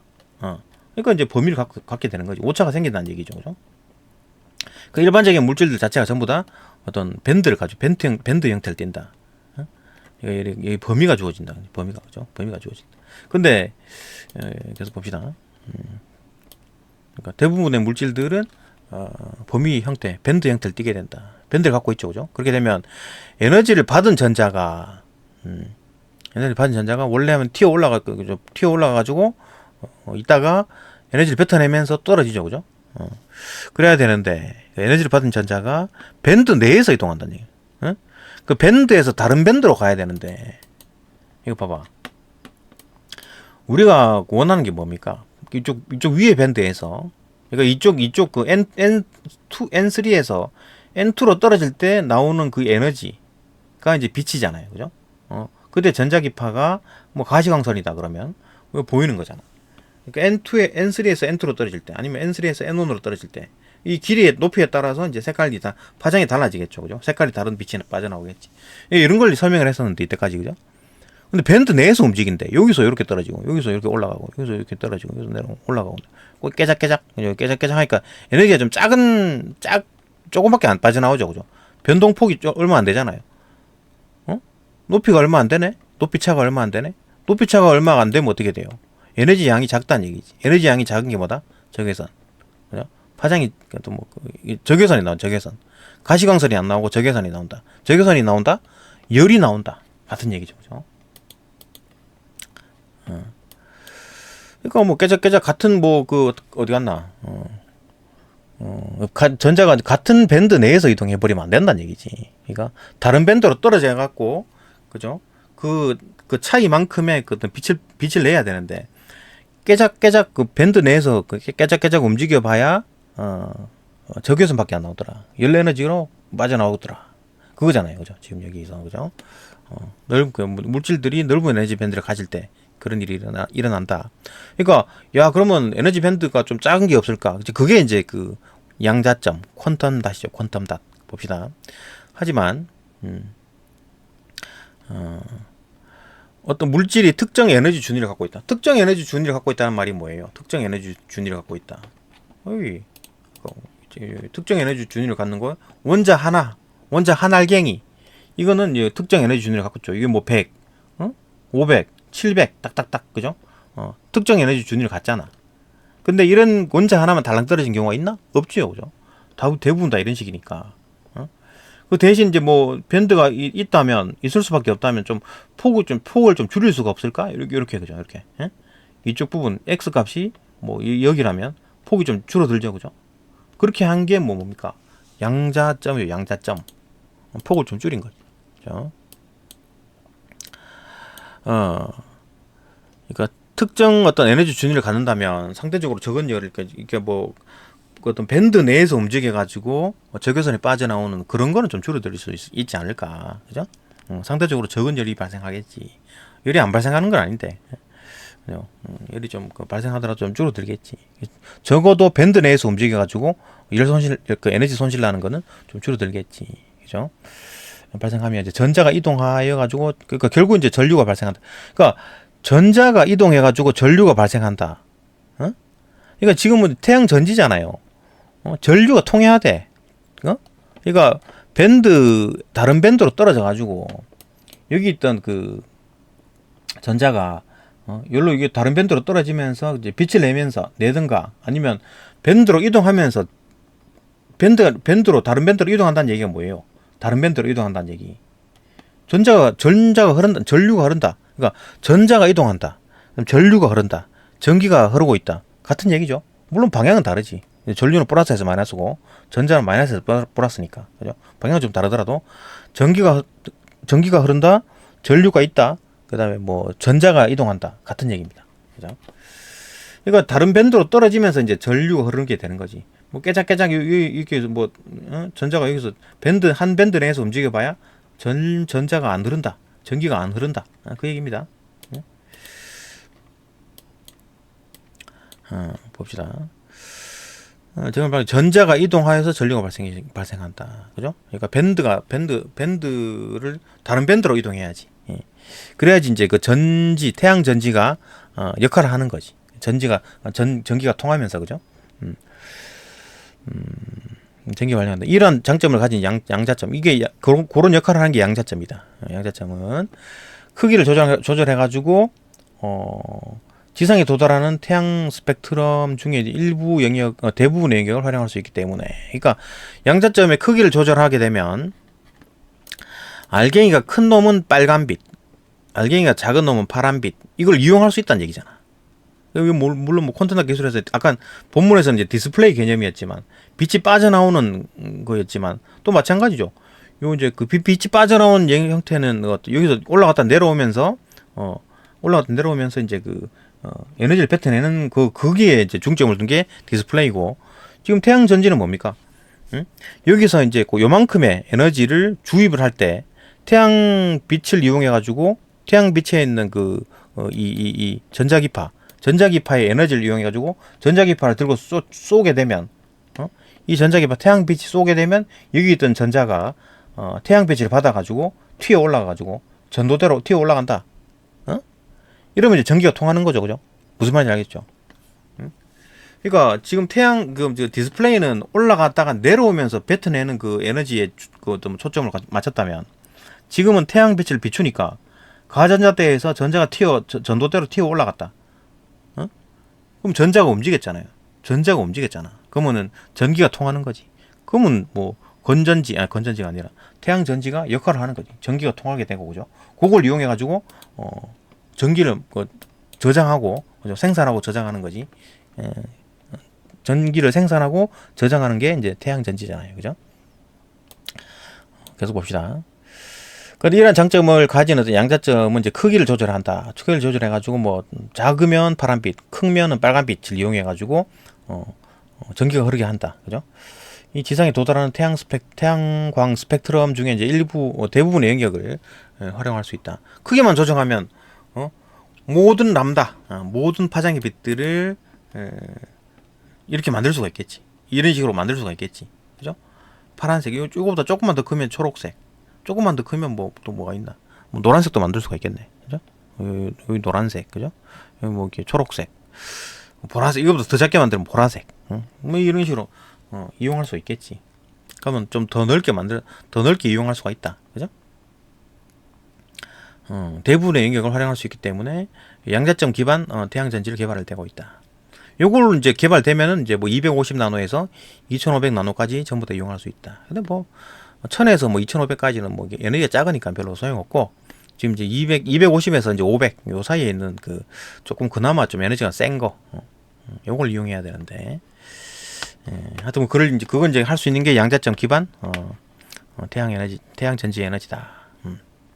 그러니까 이제 범위를 갖게 되는 거지. 오차가 생긴다는 얘기죠, 그죠? 그 일반적인 물질들 자체가 전부 다 어떤 밴드를 가지고 밴드 형태를 띈다. 여기 범위가 주어진다. 범위가 그죠? 범위가 주어진다. 근데 계속 봅시다. 그러니까 대부분의 물질들은 범위 형태, 밴드 형태를 띠게 된다. 밴드를 갖고 있죠, 그죠? 그렇게 되면 에너지를 받은 전자가 원래 하면 튀어 올라가가지고 이따가 에너지를 뱉어내면서 떨어지죠, 그죠? 그래야 되는데 에너지를 받은 전자가 밴드 내에서 이동한다는 얘기. 그 밴드에서 다른 밴드로 가야 되는데 이거 봐봐. 우리가 원하는 게 뭡니까? 이쪽 위에 밴드에서 그러니까 이쪽 그 N3에서 N2로 떨어질 때 나오는 그 에너지가 이제 빛이잖아요, 그죠? 그때 전자기파가 뭐 가시광선이다 그러면 보이는 거잖아. 그러니까 N3에서 N2로 떨어질 때 아니면 N3에서 N1으로 떨어질 때 이 길이의 높이에 따라서 이제 색깔이 다 파장이 달라지겠죠, 그죠? 색깔이 다른 빛이 빠져나오겠지. 이런 걸 설명을 했었는데 이때까지, 그죠? 근데 밴드 내에서 움직인대. 여기서 이렇게 떨어지고, 여기서 이렇게 올라가고, 여기서 이렇게 떨어지고, 여기서 내려 올라가고, 깨작깨작 하니까 에너지가 좀 조금밖에 안 빠져나오죠, 그죠? 변동폭이 얼마 안 되잖아요. 높이가 얼마 안 되네? 높이 차가 얼마 안 되네? 높이 차가 얼마 안 되면 어떻게 돼요? 에너지 양이 작다는 얘기지. 에너지 양이 작은 게 뭐다? 적외선. 그죠? 파장이 또 뭐 적외선이 나온 적외선. 가시광선이 안 나오고 적외선이 나온다. 적외선이 나온다? 열이 나온다. 같은 얘기죠, 그죠? 그러니까 뭐 깨작깨작 같은 뭐 그 어디 갔나? 전자가 같은 밴드 내에서 이동해 버리면 안 된다는 얘기지. 그러니까 다른 밴드로 떨어져 갖고, 그죠? 그 차이만큼의 그 빛을 내야 되는데 깨작깨작 그 밴드 내에서 그 깨작깨작 움직여 봐야 적외선밖에 안 나오더라. 열 에너지로 빠져나오더라. 그거잖아요, 그죠? 지금 여기서 그죠? 그 물질들이 넓은 에너지 밴드를 가질 때 그런 일이 일어난다. 그러니까 야 그러면 에너지 밴드가 좀 작은 게 없을까? 그게 이제 그 양자점, 퀀텀 닷이죠. 퀀텀 닷 봅시다. 하지만 어떤 물질이 특정 에너지 준위를 갖고 있다. 특정 에너지 준위를 갖고 있다는 말이 뭐예요? 특정 에너지 준위를 갖고 있다. 어이, 특정 에너지 준위를 갖는 거 원자 하나, 원자 한 알갱이. 이거는 특정 에너지 준위를 갖고 있죠. 이게 뭐 100, 500, 700 딱딱딱 그죠? 특정 에너지 준위를 갖잖아. 근데 이런 원자 하나만 달랑 떨어진 경우가 있나? 없지요, 그죠? 대부분 다 이런 식이니까. 그 대신 이제 뭐 밴드가 있다면 있을 수밖에 없다면 좀 폭을 좀 줄일 수가 없을까? 이렇게 그죠? 이렇게 이쪽 부분 x 값이 뭐 여기라면 폭이 좀 줄어들죠, 그죠? 그렇게 한 게 뭡니까? 양자점이에요, 양자점. 폭을 좀 줄인 거죠. 그죠? 그러니까 특정 어떤 에너지 준위를 갖는다면 상대적으로 적은 열을 이렇게 뭐 어떤 밴드 내에서 움직여 가지고 적외선이 빠져나오는 그런 거는 좀 줄어들 수 있지 않을까, 그죠? 상대적으로 적은 열이 발생하겠지. 열이 안 발생하는 건 아닌데 열이 좀 발생하더라도 좀 줄어들겠지. 적어도 밴드 내에서 움직여 가지고 열 손실, 그 에너지 손실 나는 거는 좀 줄어들겠지, 그죠? 발생하면 이제 전자가 이동하여 가지고 그러니까 결국 이제 전류가 발생한다. 그러니까 전자가 이동해 가지고 전류가 발생한다. 그러니까 지금은 태양 전지잖아요. 전류가 통해야 돼. 그러니까 다른 밴드로 떨어져 가지고 여기 있던 그 전자가 열로 이게 다른 밴드로 떨어지면서 이제 빛을 내든가 아니면 밴드로 이동하면서 밴드로 다른 밴드로 이동한다는 얘기가 뭐예요? 다른 밴드로 이동한다는 얘기. 전자가 흐른다, 전류가 흐른다. 그러니까 전자가 이동한다. 그럼 전류가 흐른다. 전기가 흐르고 있다. 같은 얘기죠. 물론 방향은 다르지. 전류는 플러스에서 마이너스고 전자는 마이너스에서 플러스니까, 그죠? 방향은 좀 다르더라도 전기가 흐른다, 전류가 있다, 그 다음에 뭐 전자가 이동한다, 같은 얘기입니다, 그죠? 그러니까 다른 밴드로 떨어지면서 이제 전류가 흐르는 게 되는 거지. 뭐 깨작깨작 이렇게 뭐 전자가 여기서 한 밴드 내에서 움직여봐야 전자가 안 흐른다, 전기가 안 흐른다, 그 얘기입니다. 봅시다. 정말 전자가 이동하여서 전류가 발생한다. 그죠? 그러니까 밴드를 다른 밴드로 이동해야지. 예. 그래야지 이제 그 태양 전지가 역할을 하는 거지. 전기가 통하면서, 그죠? 전기가 발생한다. 이런 장점을 가진 양자점. 이게 그런 역할을 하는 게 양자점이다. 양자점은 크기를 조절해가지고, 지상에 도달하는 태양 스펙트럼 중에 일부 대부분의 영역을 활용할 수 있기 때문에, 그러니까 양자점의 크기를 조절하게 되면 알갱이가 큰 놈은 빨간빛, 알갱이가 작은 놈은 파란빛, 이걸 이용할 수 있다는 얘기잖아. 여기 물론 뭐 콘텐츠 기술에서 아까 본문에서는 이제 디스플레이 개념이었지만 빛이 빠져나오는 거였지만 또 마찬가지죠. 요 이제 그 빛이 빠져나오는 형태는 여기서 올라갔다 내려오면서 이제 에너지를 뱉어내는 거기에 이제 중점을 둔 게 디스플레이고, 지금 태양 전지는 뭡니까? 여기서 이제 요만큼의 에너지를 주입을 할 때 태양 빛을 이용해 가지고 태양 빛에 있는 이 전자기파의 에너지를 이용해 가지고 전자기파를 들고 쏘게 되면 이 전자기파 태양 빛이 쏘게 되면 여기 있던 전자가 태양 빛을 받아 가지고 튀어 올라가 가지고 전도대로 튀어 올라간다. 이러면 이제 전기가 통하는 거죠, 그죠? 무슨 말인지 알겠죠? 그러니까 지금 디스플레이는 올라갔다가 내려오면서 뱉어내는 그 에너지에 어떤 초점을 맞췄다면, 지금은 태양빛을 비추니까 가전자대에서 전자가 전도대로 튀어 올라갔다. 그럼 전자가 움직였잖아요. 그러면은 전기가 통하는 거지. 그러면 뭐 건전지가 아니라 태양 전지가 역할을 하는 거지. 전기가 통하게 되고, 그죠? 그걸 이용해 가지고 전기를 저장하고, 그죠? 생산하고 저장하는 거지. 전기를 생산하고 저장하는 게 이제 태양 전지잖아요, 그죠? 계속 봅시다. 이런 장점을 가진 어떤 양자점은 이제 크기를 조절한다. 크기를 조절해가지고 뭐 작으면 파란빛, 크면은 빨간빛을 이용해가지고 전기가 흐르게 한다, 그죠? 이 지상에 도달하는 태양광 스펙트럼 중에 이제 일부 대부분의 영역을 활용할 수 있다. 크기만 조정하면 모든 람다, 모든 파장의 빛들을 이렇게 만들 수가 있겠지. 이런 식으로 만들 수가 있겠지. 그죠? 파란색, 이거보다 조금만 더 크면 초록색, 조금만 더 크면 뭐 또 뭐가 있나? 뭐 노란색도 만들 수가 있겠네. 그죠? 여기 노란색, 그죠? 여기 뭐 이렇게 초록색, 보라색, 이거보다 더 작게 만들면 보라색, 뭐 이런 식으로 이용할 수 있겠지. 그러면 좀 더 넓게 이용할 수가 있다. 그죠? 대부분의 영역을 활용할 수 있기 때문에 양자점 기반 태양 전지를 개발할 되고 있다. 요걸 이제 개발되면은 이제 뭐 250 나노에서 2500 나노까지 전부 다 이용할 수 있다. 근데 뭐 1000에서 뭐 2500까지는 뭐 에너지가 작으니까 별로 소용없고, 지금 이제 250에서 이제 500 요 사이에 있는 그 조금 그나마 좀 에너지가 센 거, 요걸 이용해야 되는데, 하여튼 뭐 그건 이제 할 수 있는 게 양자점 기반 태양 전지 에너지다.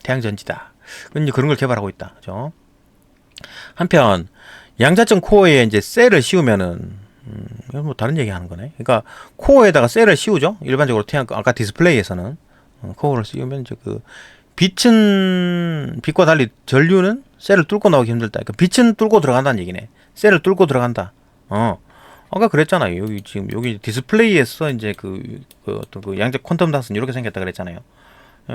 태양 전지다. 이제 그런 걸 개발하고 있다. 그죠? 한편 양자점 코어에 이제 셀을 씌우면은 이건 뭐 다른 얘기 하는 거네. 그러니까 코어에다가 셀을 씌우죠. 일반적으로 아까 디스플레이에서는 코어를 씌우면 이제 그 빛과 달리 전류는 셀을 뚫고 나오기 힘들다. 그러니까 빛은 뚫고 들어간다는 얘기네. 셀을 뚫고 들어간다. 아까 그랬잖아요. 여기 디스플레이에서 이제 어떤 그 양자 퀀텀 닷은 이렇게 생겼다 그랬잖아요.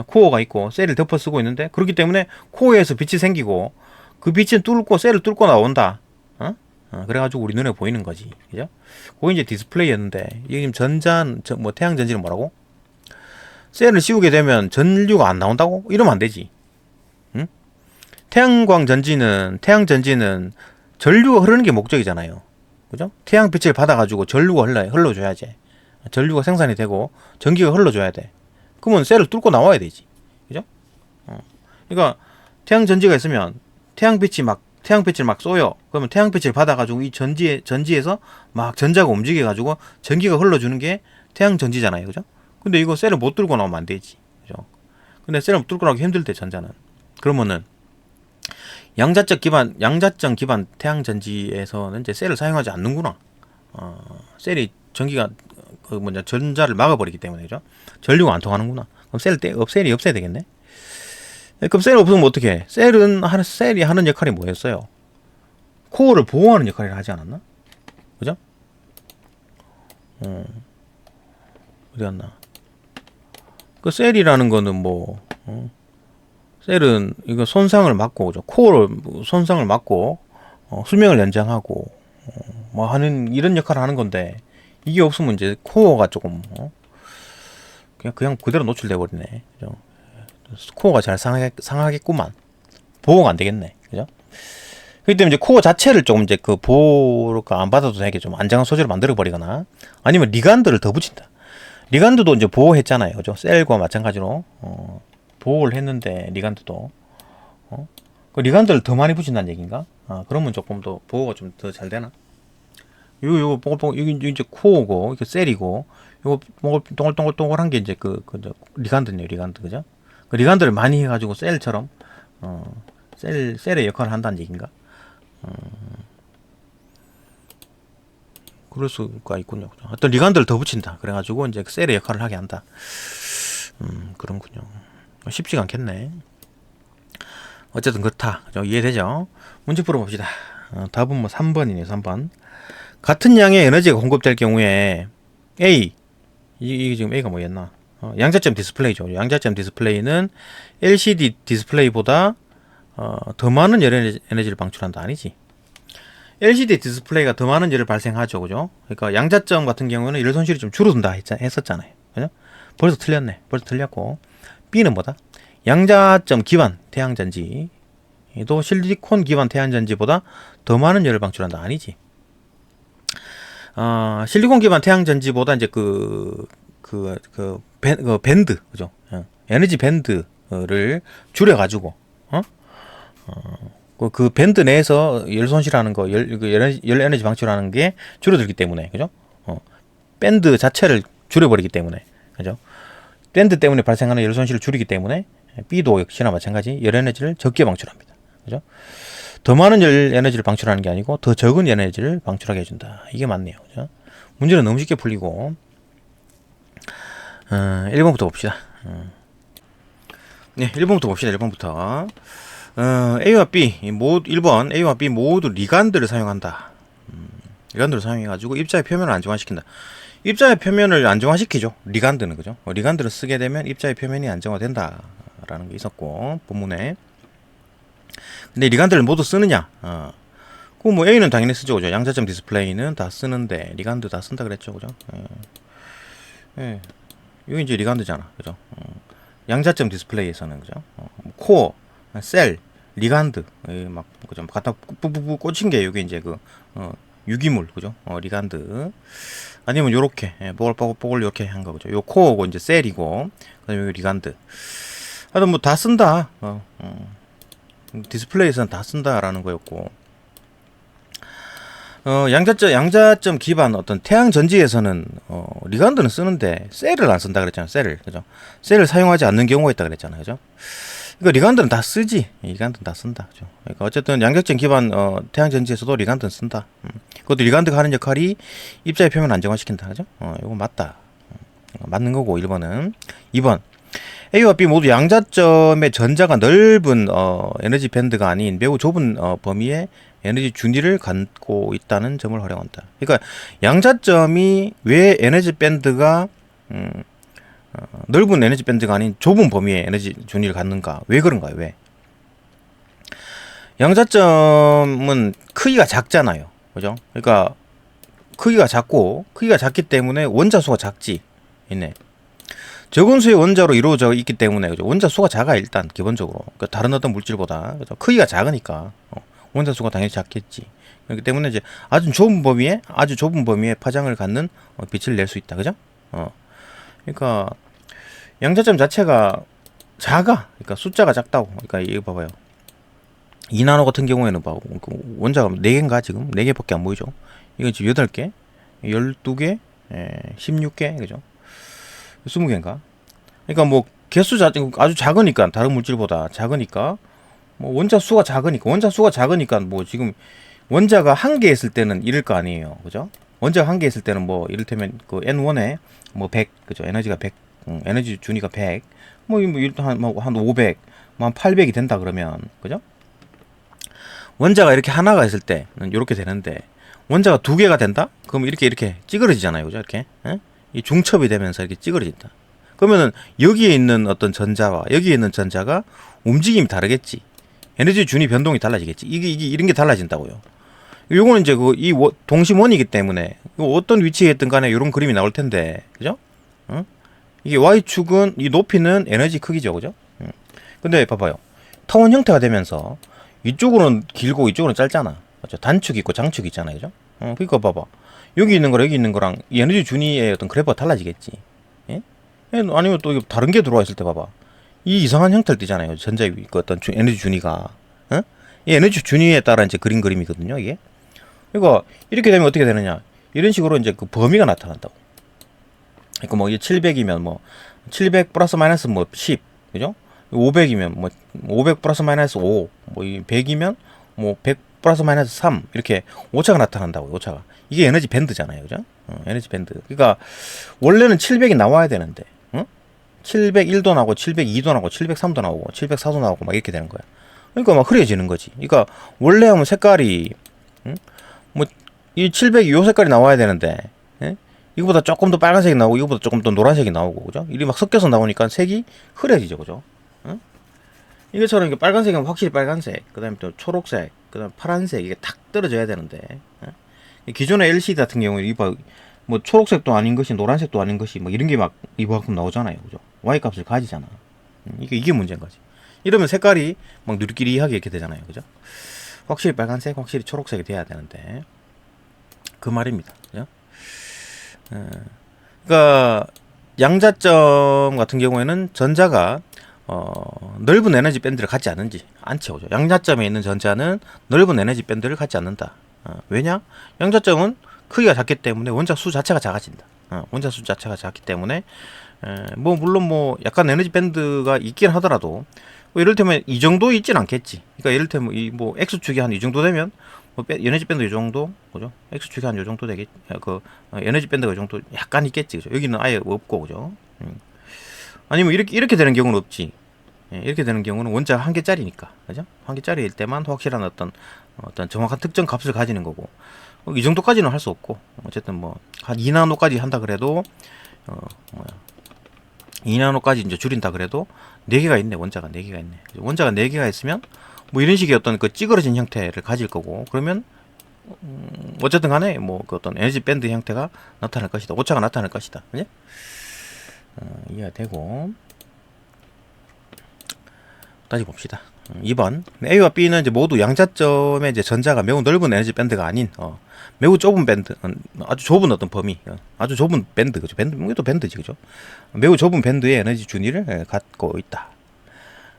코어가 있고 셀을 덮어 쓰고 있는데, 그렇기 때문에 코어에서 빛이 생기고 그 빛은 셀을 뚫고 나온다. 그래가지고 우리 눈에 보이는 거지. 그죠? 그게 이제 디스플레이였는데, 이게 지금 태양 전지는 뭐라고? 셀을 씌우게 되면 전류가 안 나온다고? 이러면 안 되지. 응? 태양 전지는 전류가 흐르는 게 목적이잖아요. 그죠? 태양빛을 받아가지고 전류가 흘러줘야지. 전류가 생산이 되고 전기가 흘러줘야 돼. 그러면 셀을 뚫고 나와야 되지. 그죠? 그러니까 태양 전지가 있으면 태양빛을 막 쏘요. 그러면 태양빛을 받아가지고 이 전지에서 막 전자가 움직여가지고 전기가 흘러주는 게 태양 전지잖아요. 그죠? 근데 이거 셀을 못 뚫고 나오면 안 되지. 그죠? 근데 셀을 뚫고 나오기 힘들 때 전자는. 그러면은 양자점 기반 태양 전지에서는 이제 셀을 사용하지 않는구나. 셀이 전기가 전자를 막아버리기 때문에, 그죠? 전류가 안 통하는구나. 그럼 셀이 없애야 되겠네. 그럼 셀이 없으면 어떻게 해? 셀이 하는 역할이 뭐였어요? 코어를 보호하는 역할을 하지 않았나? 그죠? 어디 갔나? 그 셀이라는 거는 셀은 이거 손상을 막고, 그죠? 코어를 손상을 막고 수명을 연장하고 뭐 하는 이런 역할을 하는 건데, 이게 없으면 이제 코어가 조금 그냥 그대로 노출돼 버리네. 그죠? 코어가 잘 상하겠구만. 보호가 안 되겠네. 그죠? 그렇기 때문에 이제 코어 자체를 조금 이제 그 보호가 안 받아도 되게 좀 안정한 소재로 만들어 버리거나, 아니면 리간드를 더 붙인다. 리간드도 이제 보호했잖아요. 그죠? 셀과 마찬가지로 보호를 했는데, 리간드도 그 리간드를 더 많이 붙인다는 얘기인가? 그러면 조금 더 보호가 좀 더 잘 되나? 요거 이게 이제 코어고, 이게 셀이고, 요거 동글동글한 게 이제 리간드네요. 리간드. 그죠? 그 리간드를 많이 해가지고 셀처럼 셀의 역할을 한다는 얘기인가? 그럴 수가 있군요. 어떤 리간드를 더 붙인다. 그래가지고 이제 셀의 역할을 하게 한다. 그런군요. 쉽지가 않겠네. 어쨌든 그렇다. 이해되죠? 문제 풀어봅시다. 답은 뭐 3번이네요. 3번. 같은 양의 에너지가 공급될 경우에 A, 이게 지금 A가 뭐였나? 양자점 디스플레이죠. 양자점 디스플레이는 LCD 디스플레이보다 더 많은 열 에너지를 방출한다. 아니지. LCD 디스플레이가 더 많은 열을 발생하죠. 그죠? 그러니까 양자점 같은 경우는 열 손실이 좀 줄어든다 했었잖아요. 그죠? 벌써 틀렸네. 벌써 틀렸고. B는 뭐다? 양자점 기반 태양전지도 실리콘 기반 태양전지보다 더 많은 열을 방출한다. 아니지. 실리콘 기반 태양전지보다 이제 밴드, 그죠? 에너지 밴드를 줄여가지고, 그 밴드 내에서 열 손실하는 거, 열 에너지 방출하는 게 줄어들기 때문에, 그죠? 밴드 자체를 줄여버리기 때문에, 그죠? 밴드 때문에 발생하는 열 손실을 줄이기 때문에, B도 역시나 마찬가지 열 에너지를 적게 방출합니다. 그죠? 더 많은 열 에너지를 방출하는 게 아니고 더 적은 에너지를 방출하게 해준다. 이게 맞네요. 그죠? 문제는 너무 쉽게 풀리고, 1번부터 봅시다. 네, 1번부터 봅시다. 1번부터. A와 B, 모두 1번 A와 B 모두 리간드를 사용한다. 리간드를 사용해가지고 입자의 표면을 안정화시킨다. 입자의 표면을 안정화시키죠. 리간드는 그죠? 리간드를 쓰게 되면 입자의 표면이 안정화된다라는 게 있었고 본문에. 근데 리간드를 모두 쓰느냐? 그 뭐 A는 당연히 쓰죠, 그죠? 양자점 디스플레이는 다 쓰는데 리간드 다 쓴다 그랬죠, 그죠? 예. 이거 이제 리간드잖아, 그죠? 양자점 디스플레이에서는 그죠? 코어, 셀, 리간드, 막 그죠? 갖다 꾹꾹꾹 꽂힌 게 이게 이제 그 유기물, 그죠? 리간드. 아니면 요렇게 뽀글뽀글 요렇게 한 거, 그죠? 요 코어고 이제 셀이고, 그다음에 요 리간드. 하여튼 뭐 다 쓴다. 디스플레이에서는 다 쓴다라는 거였고. 양자점 기반 어떤 태양 전지에서는 리간드는 쓰는데 셀을 안 쓴다 그랬잖아요. 셀을, 그죠? 셀을 사용하지 않는 경우가 있다 그랬잖아요, 그죠? 그러니까 리간드는 다 쓰지. 리간드는 다 쓴다, 그죠? 그러니까 어쨌든 양자점 기반 태양 전지에서도 리간드는 쓴다. 그것도 리간드가 하는 역할이 입자의 표면 안정화시킨다, 그죠? 이거 맞다. 맞는 거고 1번은. 2번 A와 B 모두 양자점의 전자가 넓은 에너지 밴드가 아닌 매우 좁은 범위의 에너지 준위를 갖고 있다는 점을 활용한다. 그러니까 양자점이 왜 에너지 밴드가 넓은 에너지 밴드가 아닌 좁은 범위의 에너지 준위를 갖는가? 왜 그런가요? 왜? 양자점은 크기가 작잖아요. 그죠? 그러니까 크기가 작기 때문에 원자 수가 작지. 있네. 적은 수의 원자로 이루어져 있기 때문에 그죠? 원자 수가 작아 일단 기본적으로. 그러니까 다른 어떤 물질보다 그죠? 크기가 작으니까 원자 수가 당연히 작겠지. 그렇기 때문에 이제 아주 좁은 범위에 파장을 갖는 빛을 낼 수 있다. 그죠? 그러니까 양자점 자체가 작아. 그러니까 숫자가 작다고. 그러니까 이거 봐봐요. 2나노 같은 경우에는 봐. 원자가 4개인가 지금? 4개밖에 안 보이죠? 이건 지금 8개, 12개, 16개, 그죠? 20개인가? 그러니까 뭐 개수 아주 작으니까 다른 물질보다 작으니까 뭐 원자 수가 작으니까 뭐 지금 원자가 한 개 있을 때는 이럴 거 아니에요, 그죠? 원자가 한 개 있을 때는 뭐 이를테면 그 N1에 뭐 100, 그죠? 에너지가 100, 에너지 준위가 100, 뭐 한 500, 뭐 한 800이 된다 그러면, 그죠? 원자가 이렇게 하나가 있을 때는 이렇게 되는데 원자가 2개가 된다? 그럼 이렇게 찌그러지잖아요, 그죠? 이렇게. 이 중첩이 되면서 이렇게 찌그러진다. 그러면은 여기에 있는 어떤 전자와 여기에 있는 전자가 움직임이 다르겠지. 에너지 준위 변동이 달라지겠지. 이게 이런 게 달라진다고요. 요거는 이제 이 동심원이기 때문에 어떤 위치에 있든 간에 이런 그림이 나올 텐데, 그죠? 이게 y축은 이 높이는 에너지 크기죠, 그죠? 근데 봐봐요. 타원 형태가 되면서 이쪽으로는 길고 이쪽으로는 짧잖아. 맞죠? 단축이 있고 장축이 있잖아요, 그죠? 그러니까 봐봐. 여기 있는 거랑 여기 있는 거랑 이 에너지 준위의 어떤 그래프가 달라지겠지. 예? 아니면 또 다른 게 들어와 있을 때 봐봐. 이 이상한 형태를 띠잖아요. 전자의 그 어떤 에너지 준위가. 이 에너지 준위에 따라 이제 그린 그림이거든요, 이게. 그러니까 이렇게 되면 어떻게 되느냐? 이런 식으로 이제 그 범위가 나타난다고. 그러니까 뭐 이게 700이면 뭐 700 플러스 마이너스 뭐 10, 그죠? 500이면 뭐 500 플러스 마이너스 5, 뭐 100이면 뭐 100 플러스 마이너스 3 이렇게 오차가 나타난다고. 오차가. 이게 에너지 밴드잖아요, 그죠? 에너지 밴드. 그러니까 원래는 700이 나와야 되는데, 701도 나오고 702도 나오고 703도 나오고 704도 나오고 막 이렇게 되는 거야. 그러니까 막 흐려지는 거지. 그러니까 원래 하면 색깔이 뭐 이 700이 요 색깔이 나와야 되는데, 이거보다 조금 더 빨간색이 나오고 이거보다 조금 더 노란색이 나오고, 그죠? 이리 막 섞여서 나오니까 색이 흐려지죠, 그죠? 이것처럼 빨간색은 확실히 빨간색, 그 다음에 또 초록색, 그 다음에 파란색, 이게 탁 떨어져야 되는데, 기존의 LCD 같은 경우에 뭐 초록색도 아닌 것이 노란색도 아닌 것이 뭐 이런 게 막 이만큼 나오잖아요, 그죠? Y 값을 가지잖아. 이게 문제인 거지. 이러면 색깔이 막 누리끼리하게 이렇게 되잖아요, 그죠? 확실히 빨간색, 확실히 초록색이 돼야 되는데 그 말입니다, 그죠? 그러니까 양자점 같은 경우에는 전자가 넓은 에너지 밴드를 갖지 않죠, 그죠? 양자점에 있는 전자는 넓은 에너지 밴드를 갖지 않는다. 왜냐? 양자점은 크기가 작기 때문에 원자 수 자체가 작아진다. 원자 수 자체가 작기 때문에 뭐 물론 뭐 약간 에너지 밴드가 있긴 하더라도 뭐 이를테면 이 정도 있진 않겠지. 그러니까 이를테면 이 뭐 x축이 한 이 정도 되면 뭐 에너지 밴드 이 정도, 그죠? x축이 한 이 정도 되겠. 그 에너지 밴드가 이 정도 약간 있겠지, 그죠? 여기는 아예 없고, 그죠? 아니면 이렇게 되는 경우는 없지. 예, 이렇게 되는 경우는 원자가 한 개짜리니까, 그죠? 한 개짜리일 때만 확실한 어떤 정확한 특정 값을 가지는 거고, 이 정도까지는 할 수 없고, 어쨌든 뭐 한 2나노까지 한다 그래도, 뭐야, 2나노까지 이제 줄인다 그래도 4개가 있네. 원자가 4개가 있네. 원자가 4개가 있으면 뭐 이런 식의 어떤 그 찌그러진 형태를 가질 거고, 그러면 어쨌든 간에 뭐 그 어떤 에너지 밴드 형태가 나타날 것이다. 오차가 나타날 것이다. 그죠? 이해가 되고. 다시 봅시다. 2번. A와 B는 이제 모두 양자점의 이제 전자가 매우 넓은 에너지 밴드가 아닌, 매우 좁은 밴드, 아주 좁은 어떤 범위, 아주 좁은 밴드, 그죠? 밴드, 이것도 밴드지, 그죠? 매우 좁은 밴드의 에너지 준위를 갖고 있다.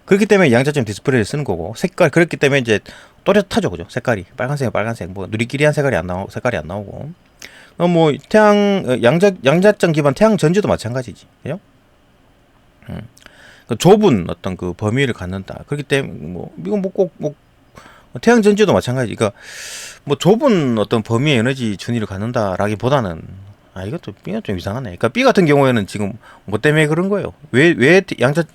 그렇기 때문에 양자점 디스플레이를 쓰는 거고, 색깔, 그렇기 때문에 이제 또렷하죠, 그죠? 색깔이. 빨간색은 빨간색, 뭐, 누리끼리한 색깔이 안 나오고. 뭐, 양자점 기반 태양 전지도 마찬가지지, 그죠? 그 좁은 어떤 그 범위를 갖는다. 그렇기 때문에 뭐 이건 뭐 꼭 뭐 태양 전지도 마찬가지. 그러니까 뭐 좁은 어떤 범위의 에너지 준위를 갖는다라기보다는 이건 좀 이상하네. 그러니까 B 같은 경우에는 지금 뭐 때문에 그런 거예요? 왜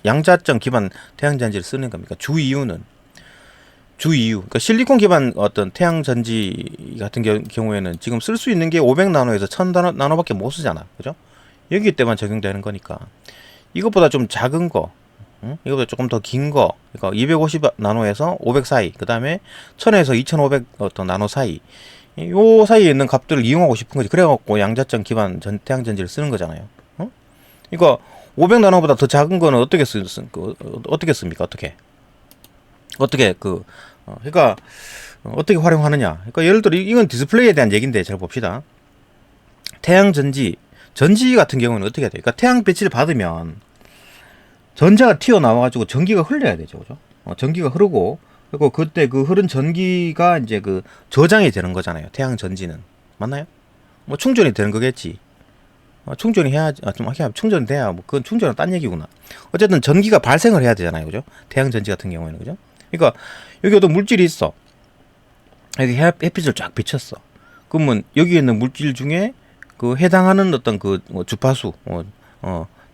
양자점 기반 태양 전지를 쓰는 겁니까? 주 이유. 그러니까 실리콘 기반 어떤 태양 전지 같은 경우에는 지금 쓸 수 있는 게 500나노에서 1000나노밖에 못 쓰잖아. 그죠? 여기 때만 적용되는 거니까. 이것보다 좀 작은 거, 이거보다 조금 더 긴 거, 그러니까 250 나노에서 500 사이, 그 다음에 1000에서 2500 어떤 나노 사이, 요 사이에 있는 값들을 이용하고 싶은 거지. 그래갖고 양자점 기반 태양 전지를 쓰는 거잖아요. 그러니까 500 나노보다 더 작은 거는 어떻게 씁니까? 그러니까 어떻게 활용하느냐? 그러니까 예를 들어 이건 디스플레이에 대한 얘기인데 잘 봅시다. 태양 전지 같은 경우는 어떻게 해야 돼? 그러니까 태양 빛을 받으면 전자가 튀어나와가지고 전기가 흘려야 되죠, 그죠? 전기가 흐르고, 그리고 그때 그 흐른 전기가 이제 그 저장이 되는 거잖아요. 태양 전지는. 맞나요? 뭐 충전이 되는 거겠지. 충전이 해야지, 충전돼야, 뭐 그건 충전은 딴 얘기구나. 어쨌든 전기가 발생을 해야 되잖아요, 그죠? 태양 전지 같은 경우에는, 그죠? 그러니까 여기 어떤 물질이 있어. 여기 햇빛을 쫙 비쳤어. 그러면 여기 있는 물질 중에 그 해당하는 어떤 그 주파수,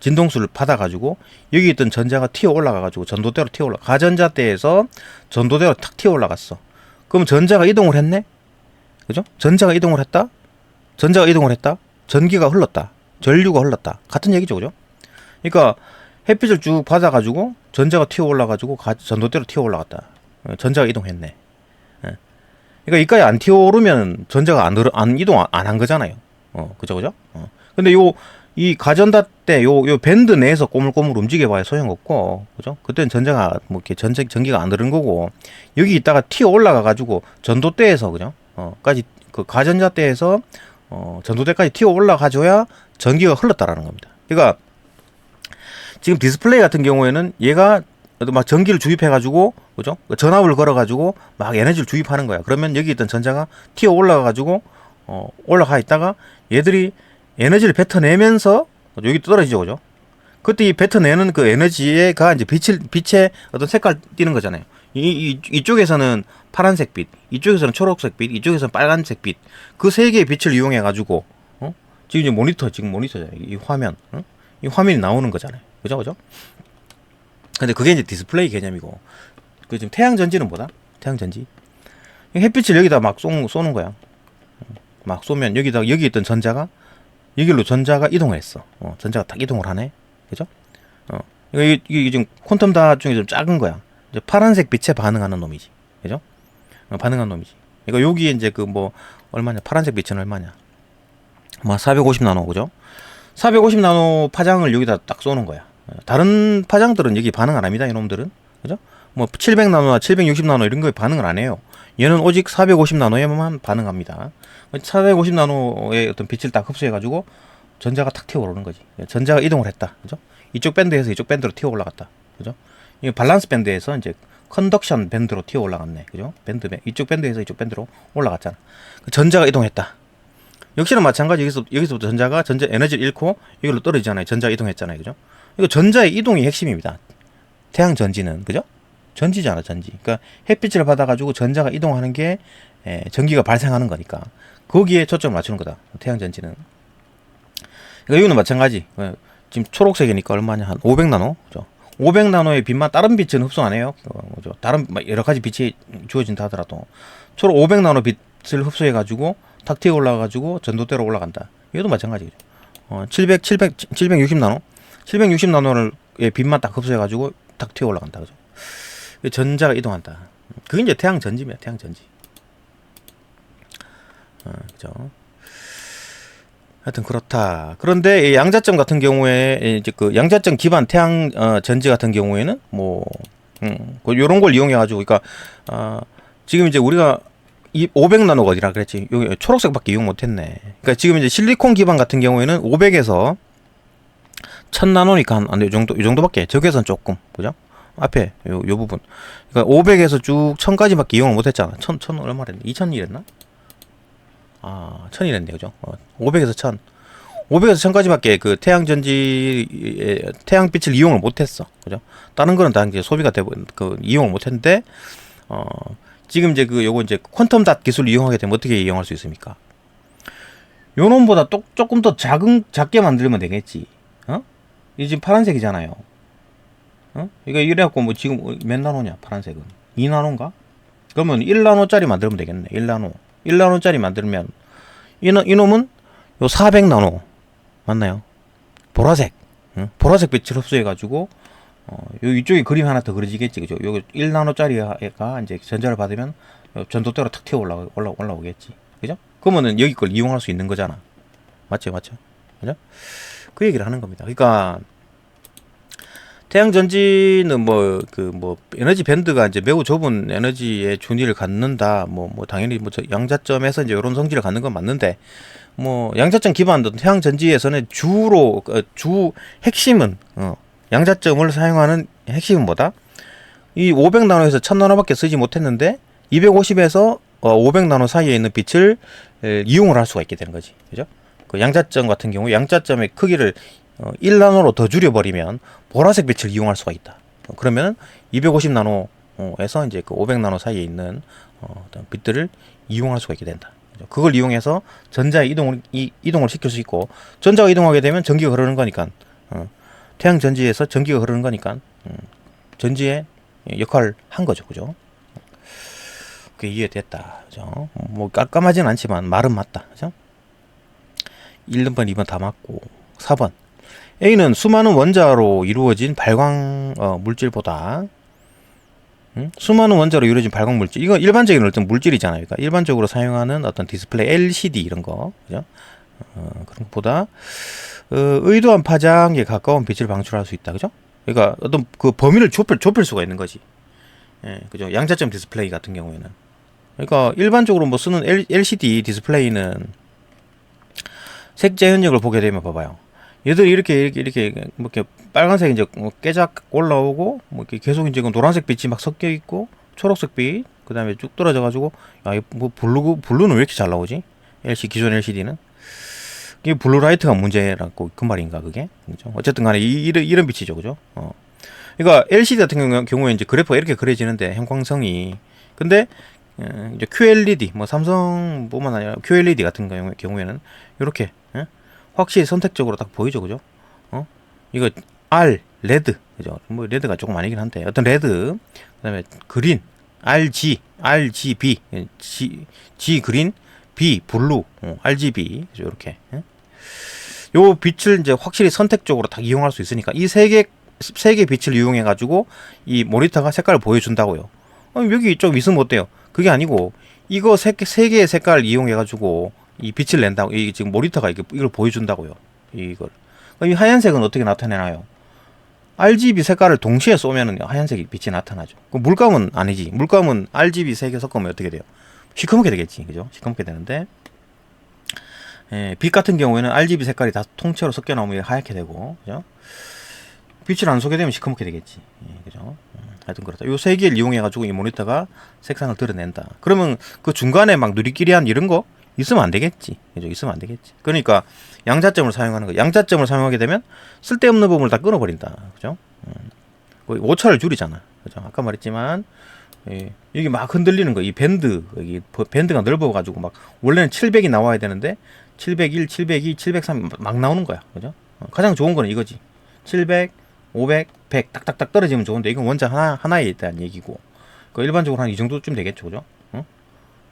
진동수를 받아가지고 여기 있던 전자가 튀어 올라가가지고 전도대로 가전자대에서 전도대로 탁 튀어 올라갔어. 그럼 전자가 이동을 했네? 그죠? 전자가 이동을 했다? 전기가 흘렀다. 전류가 흘렀다. 같은 얘기죠, 그죠? 그러니까 햇빛을 쭉 받아가지고 전자가 튀어 올라가지고 전도대로 튀어 올라갔다. 전자가 이동했네. 그러니까 이까지 안 튀어 오르면 전자가 안 이동 안 한 거잖아요. 그죠? 근데 이 가전자대 요 밴드 내에서 꼬물꼬물 움직여 봐야 소용없고, 그죠? 그때는 전자가 뭐 이렇게 전기가 안 흐른 거고, 여기 있다가 튀어 올라가 가지고 전도대에서, 그죠? 까지 그 가전자대에서 전도대까지 튀어 올라가 줘야 전기가 흘렀다라는 겁니다. 그러니까 지금 디스플레이 같은 경우에는 얘가 막 전기를 주입해 가지고, 그죠? 전압을 걸어 가지고 막 에너지를 주입하는 거야. 그러면 여기 있던 전자가 튀어 올라가 가지고 올라가 있다가 얘들이 에너지를 뱉어내면서 여기 떨어지죠, 그죠? 그때 이 뱉어내는 그 에너지가 이제 빛의 어떤 색깔 띄는 거잖아요. 이쪽에서는 파란색 빛, 이쪽에서는 초록색 빛, 이쪽에서는 빨간색 빛. 그 세 개의 빛을 이용해 가지고, 지금 이제 지금 모니터잖아요. 이 화면, 이 화면이 나오는 거잖아요. 그죠? 근데 그게 이제 디스플레이 개념이고, 그 지금 태양 전지는 뭐다? 태양 전지. 햇빛을 여기다 막 쏘는 거야. 막 쏘면 여기 있던 전자가 여기로 전자가 이동을 했어. 전자가 딱 이동을 하네. 그죠? 이게 지금 퀀텀 닷 중에 좀 작은 거야. 이제 파란색 빛에 반응하는 놈이지. 그죠? 반응하는 놈이지. 그러니까 여기에 이제 그 뭐 얼마냐? 파란색 빛은 얼마냐? 뭐 450 나노, 그죠? 450 나노 파장을 여기다 딱 쏘는 거야. 다른 파장들은 여기 반응 안 합니다. 이놈들은. 그죠? 뭐 700 나노나 760 나노 이런 거에 반응을 안 해요. 얘는 오직 450 나노에만 반응합니다. 450 나노의 어떤 빛을 딱 흡수해가지고 전자가 탁 튀어오르는 거지. 전자가 이동을 했다. 그죠? 이쪽 밴드에서 이쪽 밴드로 튀어 올라갔다. 그죠? 이 밸런스 밴드에서 이제 컨덕션 밴드로 튀어 올라갔네. 그죠? 이쪽 밴드에서 이쪽 밴드로 올라갔잖아. 전자가 이동했다. 역시나 마찬가지. 여기서부터 전자 에너지를 잃고 여기로 떨어지잖아요. 전자가 이동했잖아요. 그죠? 이거 전자의 이동이 핵심입니다. 태양 전지는. 그죠? 전지잖아, 전지. 그러니까 햇빛을 받아가지고 전자가 이동하는 게 전기가 발생하는 거니까 거기에 초점을 맞추는 거다. 태양 전지는. 그러니까 이거는 마찬가지. 지금 초록색이니까 얼마냐? 한 500나노? 그죠? 500나노의 빛만 다른 빛은 흡수 안 해요. 그죠? 다른 여러 가지 빛이 주어진다 하더라도 초록 500나노 빛을 흡수해 가지고 탁 튀어 올라가 가지고 전도대로 올라간다. 이것도 마찬가지죠. 760나노? 760나노의 빛만 딱 흡수해 가지고 탁 튀어 올라간다. 그죠? 전자가 이동한다. 그게 이제 태양 전지입니다. 태양 전지. 그죠? 하여튼 그렇다. 그런데 이 양자점 같은 경우에 이제 그 양자점 기반 태양 전지 같은 경우에는 뭐 요런 걸 이용해 가지고 그러니까 지금 이제 우리가 이 500나노가 어디라 그랬지? 여기 초록색밖에 이용 못 했네. 그러니까 지금 이제 실리콘 기반 같은 경우에는 500에서 1000나노니까 한 요 정도밖에 적외선 조금. 그죠? 앞에 요 부분. 그러니까 500에서 쭉 1000까지밖에 이용을 못 했잖아. 1000 얼마랬나? 2000이랬나? 1000이랬네. 그죠? 500에서 1000. 500에서 1000까지밖에 그 태양빛을 이용을 못 했어. 그죠? 다른 거는 다 이제 소비가 되고 그 이용을 못 했는데 지금 이제 요거 이제 퀀텀 닷 기술을 이용하게 되면 어떻게 이용할 수 있습니까? 요 놈보다 조금 더 작게 만들면 되겠지. 이 지금 파란색이잖아요. 이거 이래갖고 뭐 지금 몇 나노냐 파란색은 2나노인가? 그러면 1나노짜리 만들면 되겠네. 1나노짜리 만들면 이놈은 요 400나노 맞나요? 보라색 보라색 빛을 흡수해가지고 요 이쪽에 그림 하나 더 그려지겠지. 그죠? 요 1나노짜리가 이제 전자를 받으면 전도대로 탁 튀어 올라오겠지. 그죠? 그러면은 여기 걸 이용할 수 있는 거잖아. 맞죠? 그죠? 그 얘기를 하는 겁니다. 그러니까 태양 전지는 뭐 에너지 밴드가 이제 매우 좁은 에너지의 준위를 갖는다. 당연히 양자점에서 이제 이런 성질을 갖는 건 맞는데, 양자점 기반 태양 전지에서는 주 핵심은, 양자점을 사용하는 핵심은 뭐다? 이 500나노에서 1000나노밖에 쓰지 못했는데, 250에서 500나노 사이에 있는 빛을 이용을 할 수가 있게 되는 거지. 그죠? 그 양자점 같은 경우, 양자점의 크기를 1나노로 더 줄여버리면 보라색 빛을 이용할 수가 있다. 그러면 250나노에서 이제 그 500나노 사이에 있는 어떤 빛들을 이용할 수가 있게 된다. 그걸 이용해서 전자의 이동을 시킬 수 있고, 전자가 이동하게 되면 전기가 흐르는 거니까 태양 전지에서 전기가 흐르는 거니까 전지의 역할을 한 거죠. 그죠? 그게 이해됐다. 그죠? 뭐 깜깜하진 않지만 말은 맞다. 그죠? 1번, 2번 다 맞고 4번. A는 수많은 원자로 이루어진 발광 물질보다 수많은 원자로 이루어진 발광 물질. 이거 일반적인 어떤 물질이잖아요. 그러니까 일반적으로 사용하는 어떤 디스플레이 LCD 이런 거. 그죠? 그런 것보다 의도한 파장에 가까운 빛을 방출할 수 있다. 그죠? 그러니까 어떤 그 범위를 좁힐 수가 있는 거지. 예, 그죠? 양자점 디스플레이 같은 경우에는. 그러니까 일반적으로 뭐 쓰는 LCD 디스플레이는 색재 현역을 보게 되면 봐봐요. 얘들이 이렇게 빨간색 이제 깨작 올라오고 이렇게 계속 이제 노란색 빛이 막 섞여 있고 초록색 빛 그다음에 쭉 떨어져 가지고 블루는 왜 이렇게 잘 나오지? 기존 LCD는 이게 블루라이트가 문제라고 그 말인가 그게? 그죠? 어쨌든 간에 이런 빛이죠. 그죠? 그러니까 LCD 같은 경우에 이제 그래프가 이렇게 그려지는데 형광성이 근데 이제 QLED 삼성뿐만 아니라 QLED 같은 경우에는 이렇게 확실히 선택적으로 딱 보이죠. 그죠? 이거 레드. 그죠? 레드가 조금 아니긴 한데 어떤 레드 그다음에 그린 RGB G 그린 B 블루 RGB 그죠? 이렇게 요 빛을 이제 확실히 선택적으로 딱 이용할 수 있으니까 이 세 개 빛을 이용해 가지고 이 모니터가 색깔을 보여준다고요. 여기 좀 있으면 어때요? 그게 아니고 이거 세 개의 색깔을 이용해 가지고 이 빛을 낸다고. 이 지금 모니터가 이걸 보여준다고요. 이걸. 이 하얀색은 어떻게 나타내나요? RGB 색깔을 동시에 쏘면은 하얀색 빛이 나타나죠. 물감은 아니지. 물감은 RGB 세 개 섞으면 어떻게 돼요? 시커멓게 되겠지. 그죠? 시커멓게 되는데 빛 같은 경우에는 RGB 색깔이 다 통째로 섞여 나오면 하얗게 되고, 그죠? 빛을 안 쏘게 되면 시커멓게 되겠지. 그죠? 하여튼 그렇다. 요 세 개를 이용해 가지고 이 모니터가 색상을 드러낸다. 그러면 그 중간에 막 누리끼리한 이런 거 있으면 안 되겠지. 그죠? 있으면 안 되겠지. 그러니까 양자점을 사용하는 거. 양자점을 사용하게 되면 쓸데없는 부분을 다 끊어버린다. 그죠? 오차를 줄이잖아. 그죠? 아까 말했지만 여기 막 흔들리는 거. 이 밴드가 넓어가지고 막 원래는 700이 나와야 되는데 701, 702, 703 막 나오는 거야. 그죠? 가장 좋은 거는 이거지. 700, 500, 100 딱딱딱 떨어지면 좋은데 이건 원자 하나에 있다는 얘기고. 그 일반적으로 한 이 정도쯤 되겠죠, 그죠?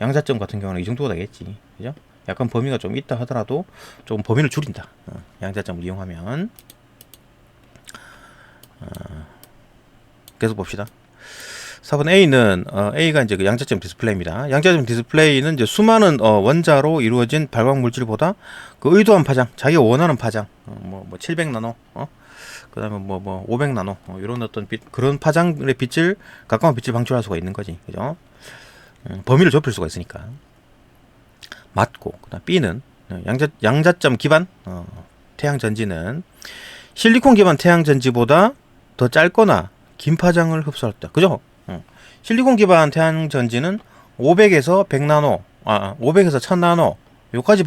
양자점 같은 경우는 이 정도가 되겠지, 그죠? 약간 범위가 좀 있다 하더라도 조금 범위를 줄인다. 양자점을 이용하면. 계속 봅시다. 4번 A는 A가 이제 그 양자점 디스플레이입니다. 양자점 디스플레이는 이제 수많은 원자로 이루어진 발광 물질보다 그 의도한 파장, 자기가 원하는 파장, 뭐 700나노, 그다음에 뭐 500나노, 이런 어떤 그런 파장의 빛을 가까운 빛을 방출할 수가 있는 거지, 그죠? 범위를 좁힐 수가 있으니까. 맞고, 그다음 B는 양자점 기반 태양 전지는 실리콘 기반 태양 전지보다 더 짧거나 긴 파장을 흡수할 때, 그죠? 실리콘 기반 태양 전지는 500에서 100나노, 500에서 1000나노 요까지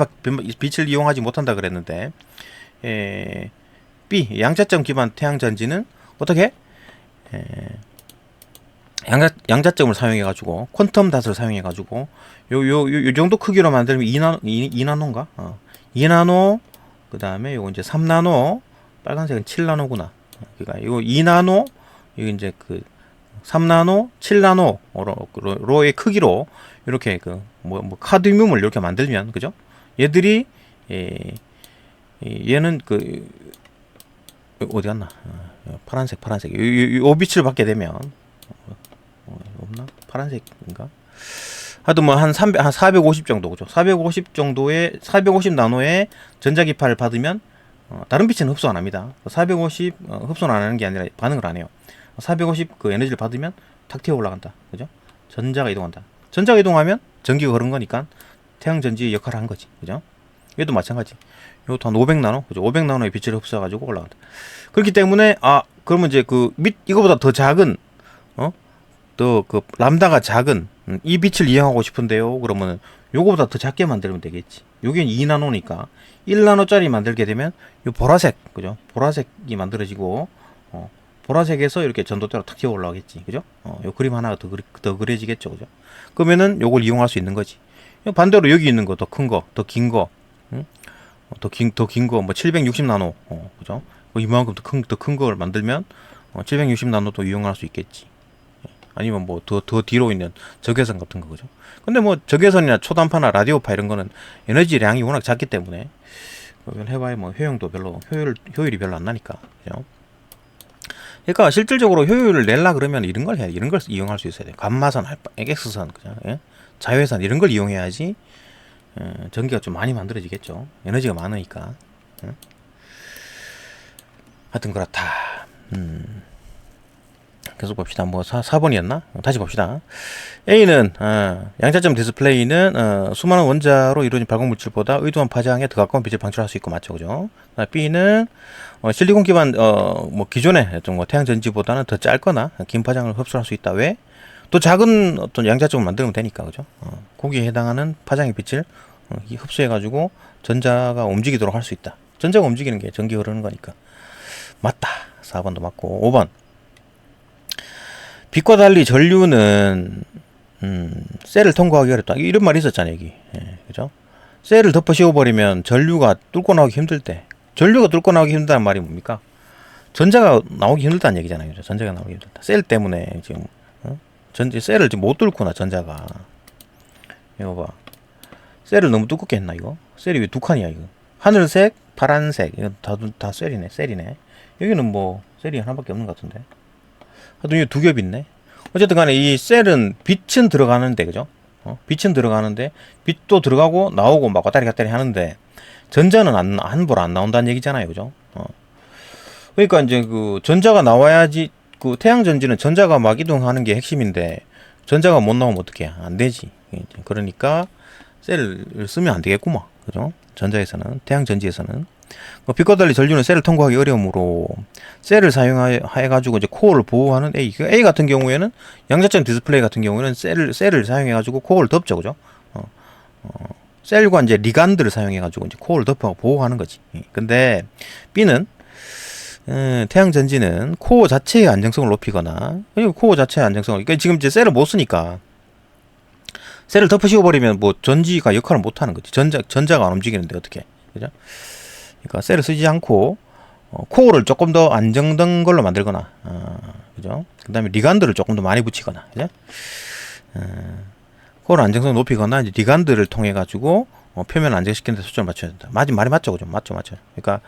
빛을 이용하지 못한다 그랬는데, B 양자점 기반 태양 전지는 어떻게? 양자점을 사용해 가지고 퀀텀 닷을 사용해 가지고 요 정도 크기로 만들면 2나노인가? 2나노, 그다음에 요거 이제 3나노, 빨간색은 7나노구나. 그러니까 이거 2나노, 이거 이제 그 3나노, 7나노로의 크기로 이렇게 그 뭐 카드뮴을 이렇게 만들면, 그죠? 얘들이 얘는 그 어디 갔나? 파란색 요 빛을 받게 되면 없나? 파란색인가? 하여튼 뭐 한 450 정도, 그죠? 450 정도의 450 나노의 전자기파를 받으면 다른 빛은 흡수 안 합니다. 450 흡수는 안 하는 게 아니라 반응을 안 해요. 450 그 에너지를 받으면 탁 튀어 올라간다, 그죠? 전자가 이동한다. 전자가 이동하면 전기가 흐른 거니까 태양 전지의 역할을 한 거지, 그죠? 얘도 마찬가지. 이것도 한 500나노, 그죠? 500나노의 빛을 흡수해가지고 올라간다. 그렇기 때문에 그러면 이제 그 이거보다 더 작은 또 그 람다가 작은 이 빛을 이용하고 싶은데요. 그러면 요거보다 더 작게 만들면 되겠지. 여기는 2나노니까 1나노짜리 만들게 되면 요 보라색, 그죠? 보라색이 만들어지고 보라색에서 이렇게 전도대로 탁 튀어 올라가겠지, 그죠? 요 그림 하나가 더 그려지겠죠, 그죠? 그러면은 요걸 이용할 수 있는 거지. 반대로 여기 있는 거 더 큰 거, 더 긴 거, 더 긴 거, 뭐 760나노, 그죠? 이만큼 더 큰 걸 만들면 760나노도 이용할 수 있겠지. 아니면 뭐 더 뒤로 있는 적외선 같은 거, 그죠? 근데 뭐 적외선이나 초단파나 라디오파 이런 거는 에너지량이 워낙 작기 때문에 해봐야 뭐 효율이 별로 안 나니까, 그죠? 그러니까 실질적으로 효율을 내려 그러면 이런 걸 해야 돼. 이런 걸 이용할 수 있어야 돼. 감마선, X선, 그죠? 예? 자외선 이런 걸 이용해야지 전기가 좀 많이 만들어지겠죠. 에너지가 많으니까. 하여튼 그렇다. 계속 봅시다. 뭐 4번이었나? 다시 봅시다. A는 양자점 디스플레이는 수많은 원자로 이루어진 발광 물질보다 의도한 파장에 더 가까운 빛을 방출할 수 있고, 맞죠, 그죠? B는 실리콘 기반 뭐 기존의 뭐 태양 전지보다는 더 짧거나 긴 파장을 흡수할 수 있다. 왜? 또 작은 어떤 양자점을 만들면 되니까, 그죠? 거기에 해당하는 파장의 빛을 흡수해가지고 전자가 움직이도록 할 수 있다. 전자가 움직이는 게 전기 흐르는 거니까. 맞다. 4번도 맞고. 5번. 빛과 달리 전류는 셀을 통과하기 어렵다. 이런 말이 있었잖아요, 여기. 그죠? 셀을 덮어 씌워버리면 전류가 뚫고 나오기 힘들 때. 전류가 뚫고 나오기 힘들다는 말이 뭡니까? 전자가 나오기 힘들다는 얘기잖아요, 그죠? 전자가 나오기 힘들다. 셀 때문에 지금 셀을 지금 못 뚫구나, 전자가. 이거 봐. 셀을 너무 두껍게 했나, 이거? 셀이 왜 두 칸이야, 이거? 하늘색, 파란색. 이거 다 셀이네. 여기는 뭐 셀이 하나밖에 없는 것 같은데. 하여튼 이거 두 겹 있네. 어쨌든 간에 이 셀은 빛은 들어가는데, 그죠? 빛은 들어가는데 빛도 들어가고 나오고 막 왔다리 갔다리 하는데 전자는 함부로 안 나온다는 얘기잖아요, 그죠? 그러니까 이제 그 전자가 나와야지. 그 태양 전지는 전자가 막 이동하는 게 핵심인데 전자가 못 나오면 어떻게 안 되지. 그러니까 셀을 쓰면 안 되겠구만, 그죠? 전자에서는, 태양 전지에서는. 빛과 달리 전류는 셀을 통과하기 어려우므로 셀을 사용해가지고 이제 코어를 보호하는 A. A 같은 경우에는 양자점 디스플레이 같은 경우에는 셀을 사용해가지고 코어를 덮죠, 그죠? 셀과 이제 리간드를 사용해가지고 이제 코어를 덮어 보호하는 거지. 근데 B는 태양 전지는 코어 자체의 안정성을 높이거나, 코어 자체의 안정성을, 그러니까 지금 이제 셀을 못 쓰니까 셀을 덮어 씌워버리면 뭐 전지가 역할을 못 하는 거지. 전자가 안 움직이는데 어떻게, 그죠? 그러니까 셀을 쓰지 않고 코어를 조금 더 안정된 걸로 만들거나, 그죠? 그 다음에 리간드를 조금 더 많이 붙이거나, 그죠? 코어를 안정성 높이거나, 이제 리간드를 통해 가지고, 표면을 안정시키는 데 초점을 맞춰야 된다. 말이 맞죠, 그죠? 맞죠. 그러니까,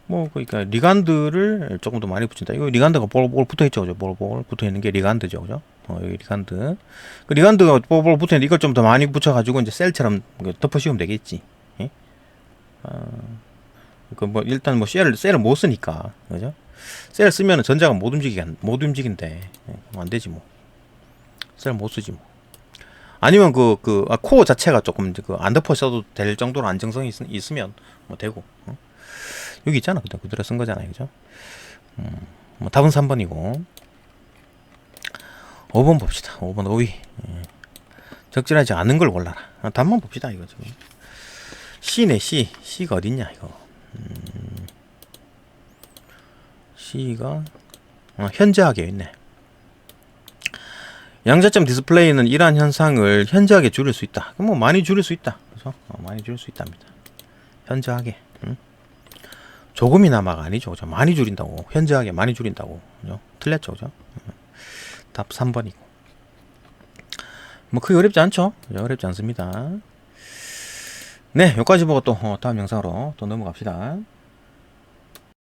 그러니까 리간드를 조금 더 많이 붙인다. 이거 리간드가 볼볼 붙어 있죠, 그죠? 볼볼 붙어 있는 게 리간드죠, 그죠? 여기 리간드. 그 리간드가 볼볼 붙어 있는데 이걸 좀 더 많이 붙여가지고 이제 셀처럼 덮어 씌우면 되겠지. 예? 일단 셀을 못 쓰니까, 그죠? 셀 쓰면은 전자가 못 움직인대. 안 되지 뭐. 셀 못 쓰지 뭐. 아니면 코어 자체가 조금 안 덮어 써도 될 정도로 안정성이 있으면 뭐 되고. 여기 있잖아. 그대로 쓴 거잖아요. 그죠? 답은 3번이고. 5번 봅시다. 5번 5위. 적절하지 않은 걸 골라라. 답만 봅시다. 이거 지금. C네, C. C가 어딨냐, 이거. C가, 현저하게 있네. 양자점 디스플레이는 이러한 현상을 현저하게 줄일 수 있다. 그럼 많이 줄일 수 있다. 그래서 많이 줄일 수 있답니다. 현저하게. 조금이나마가 아니죠. 그죠? 많이 줄인다고. 현저하게 많이 줄인다고. 그죠? 틀렸죠. 그죠? 답 3번이고. 크게 어렵지 않죠? 그죠? 어렵지 않습니다. 네, 여기까지 보고 또 다음 영상으로 또 넘어갑시다.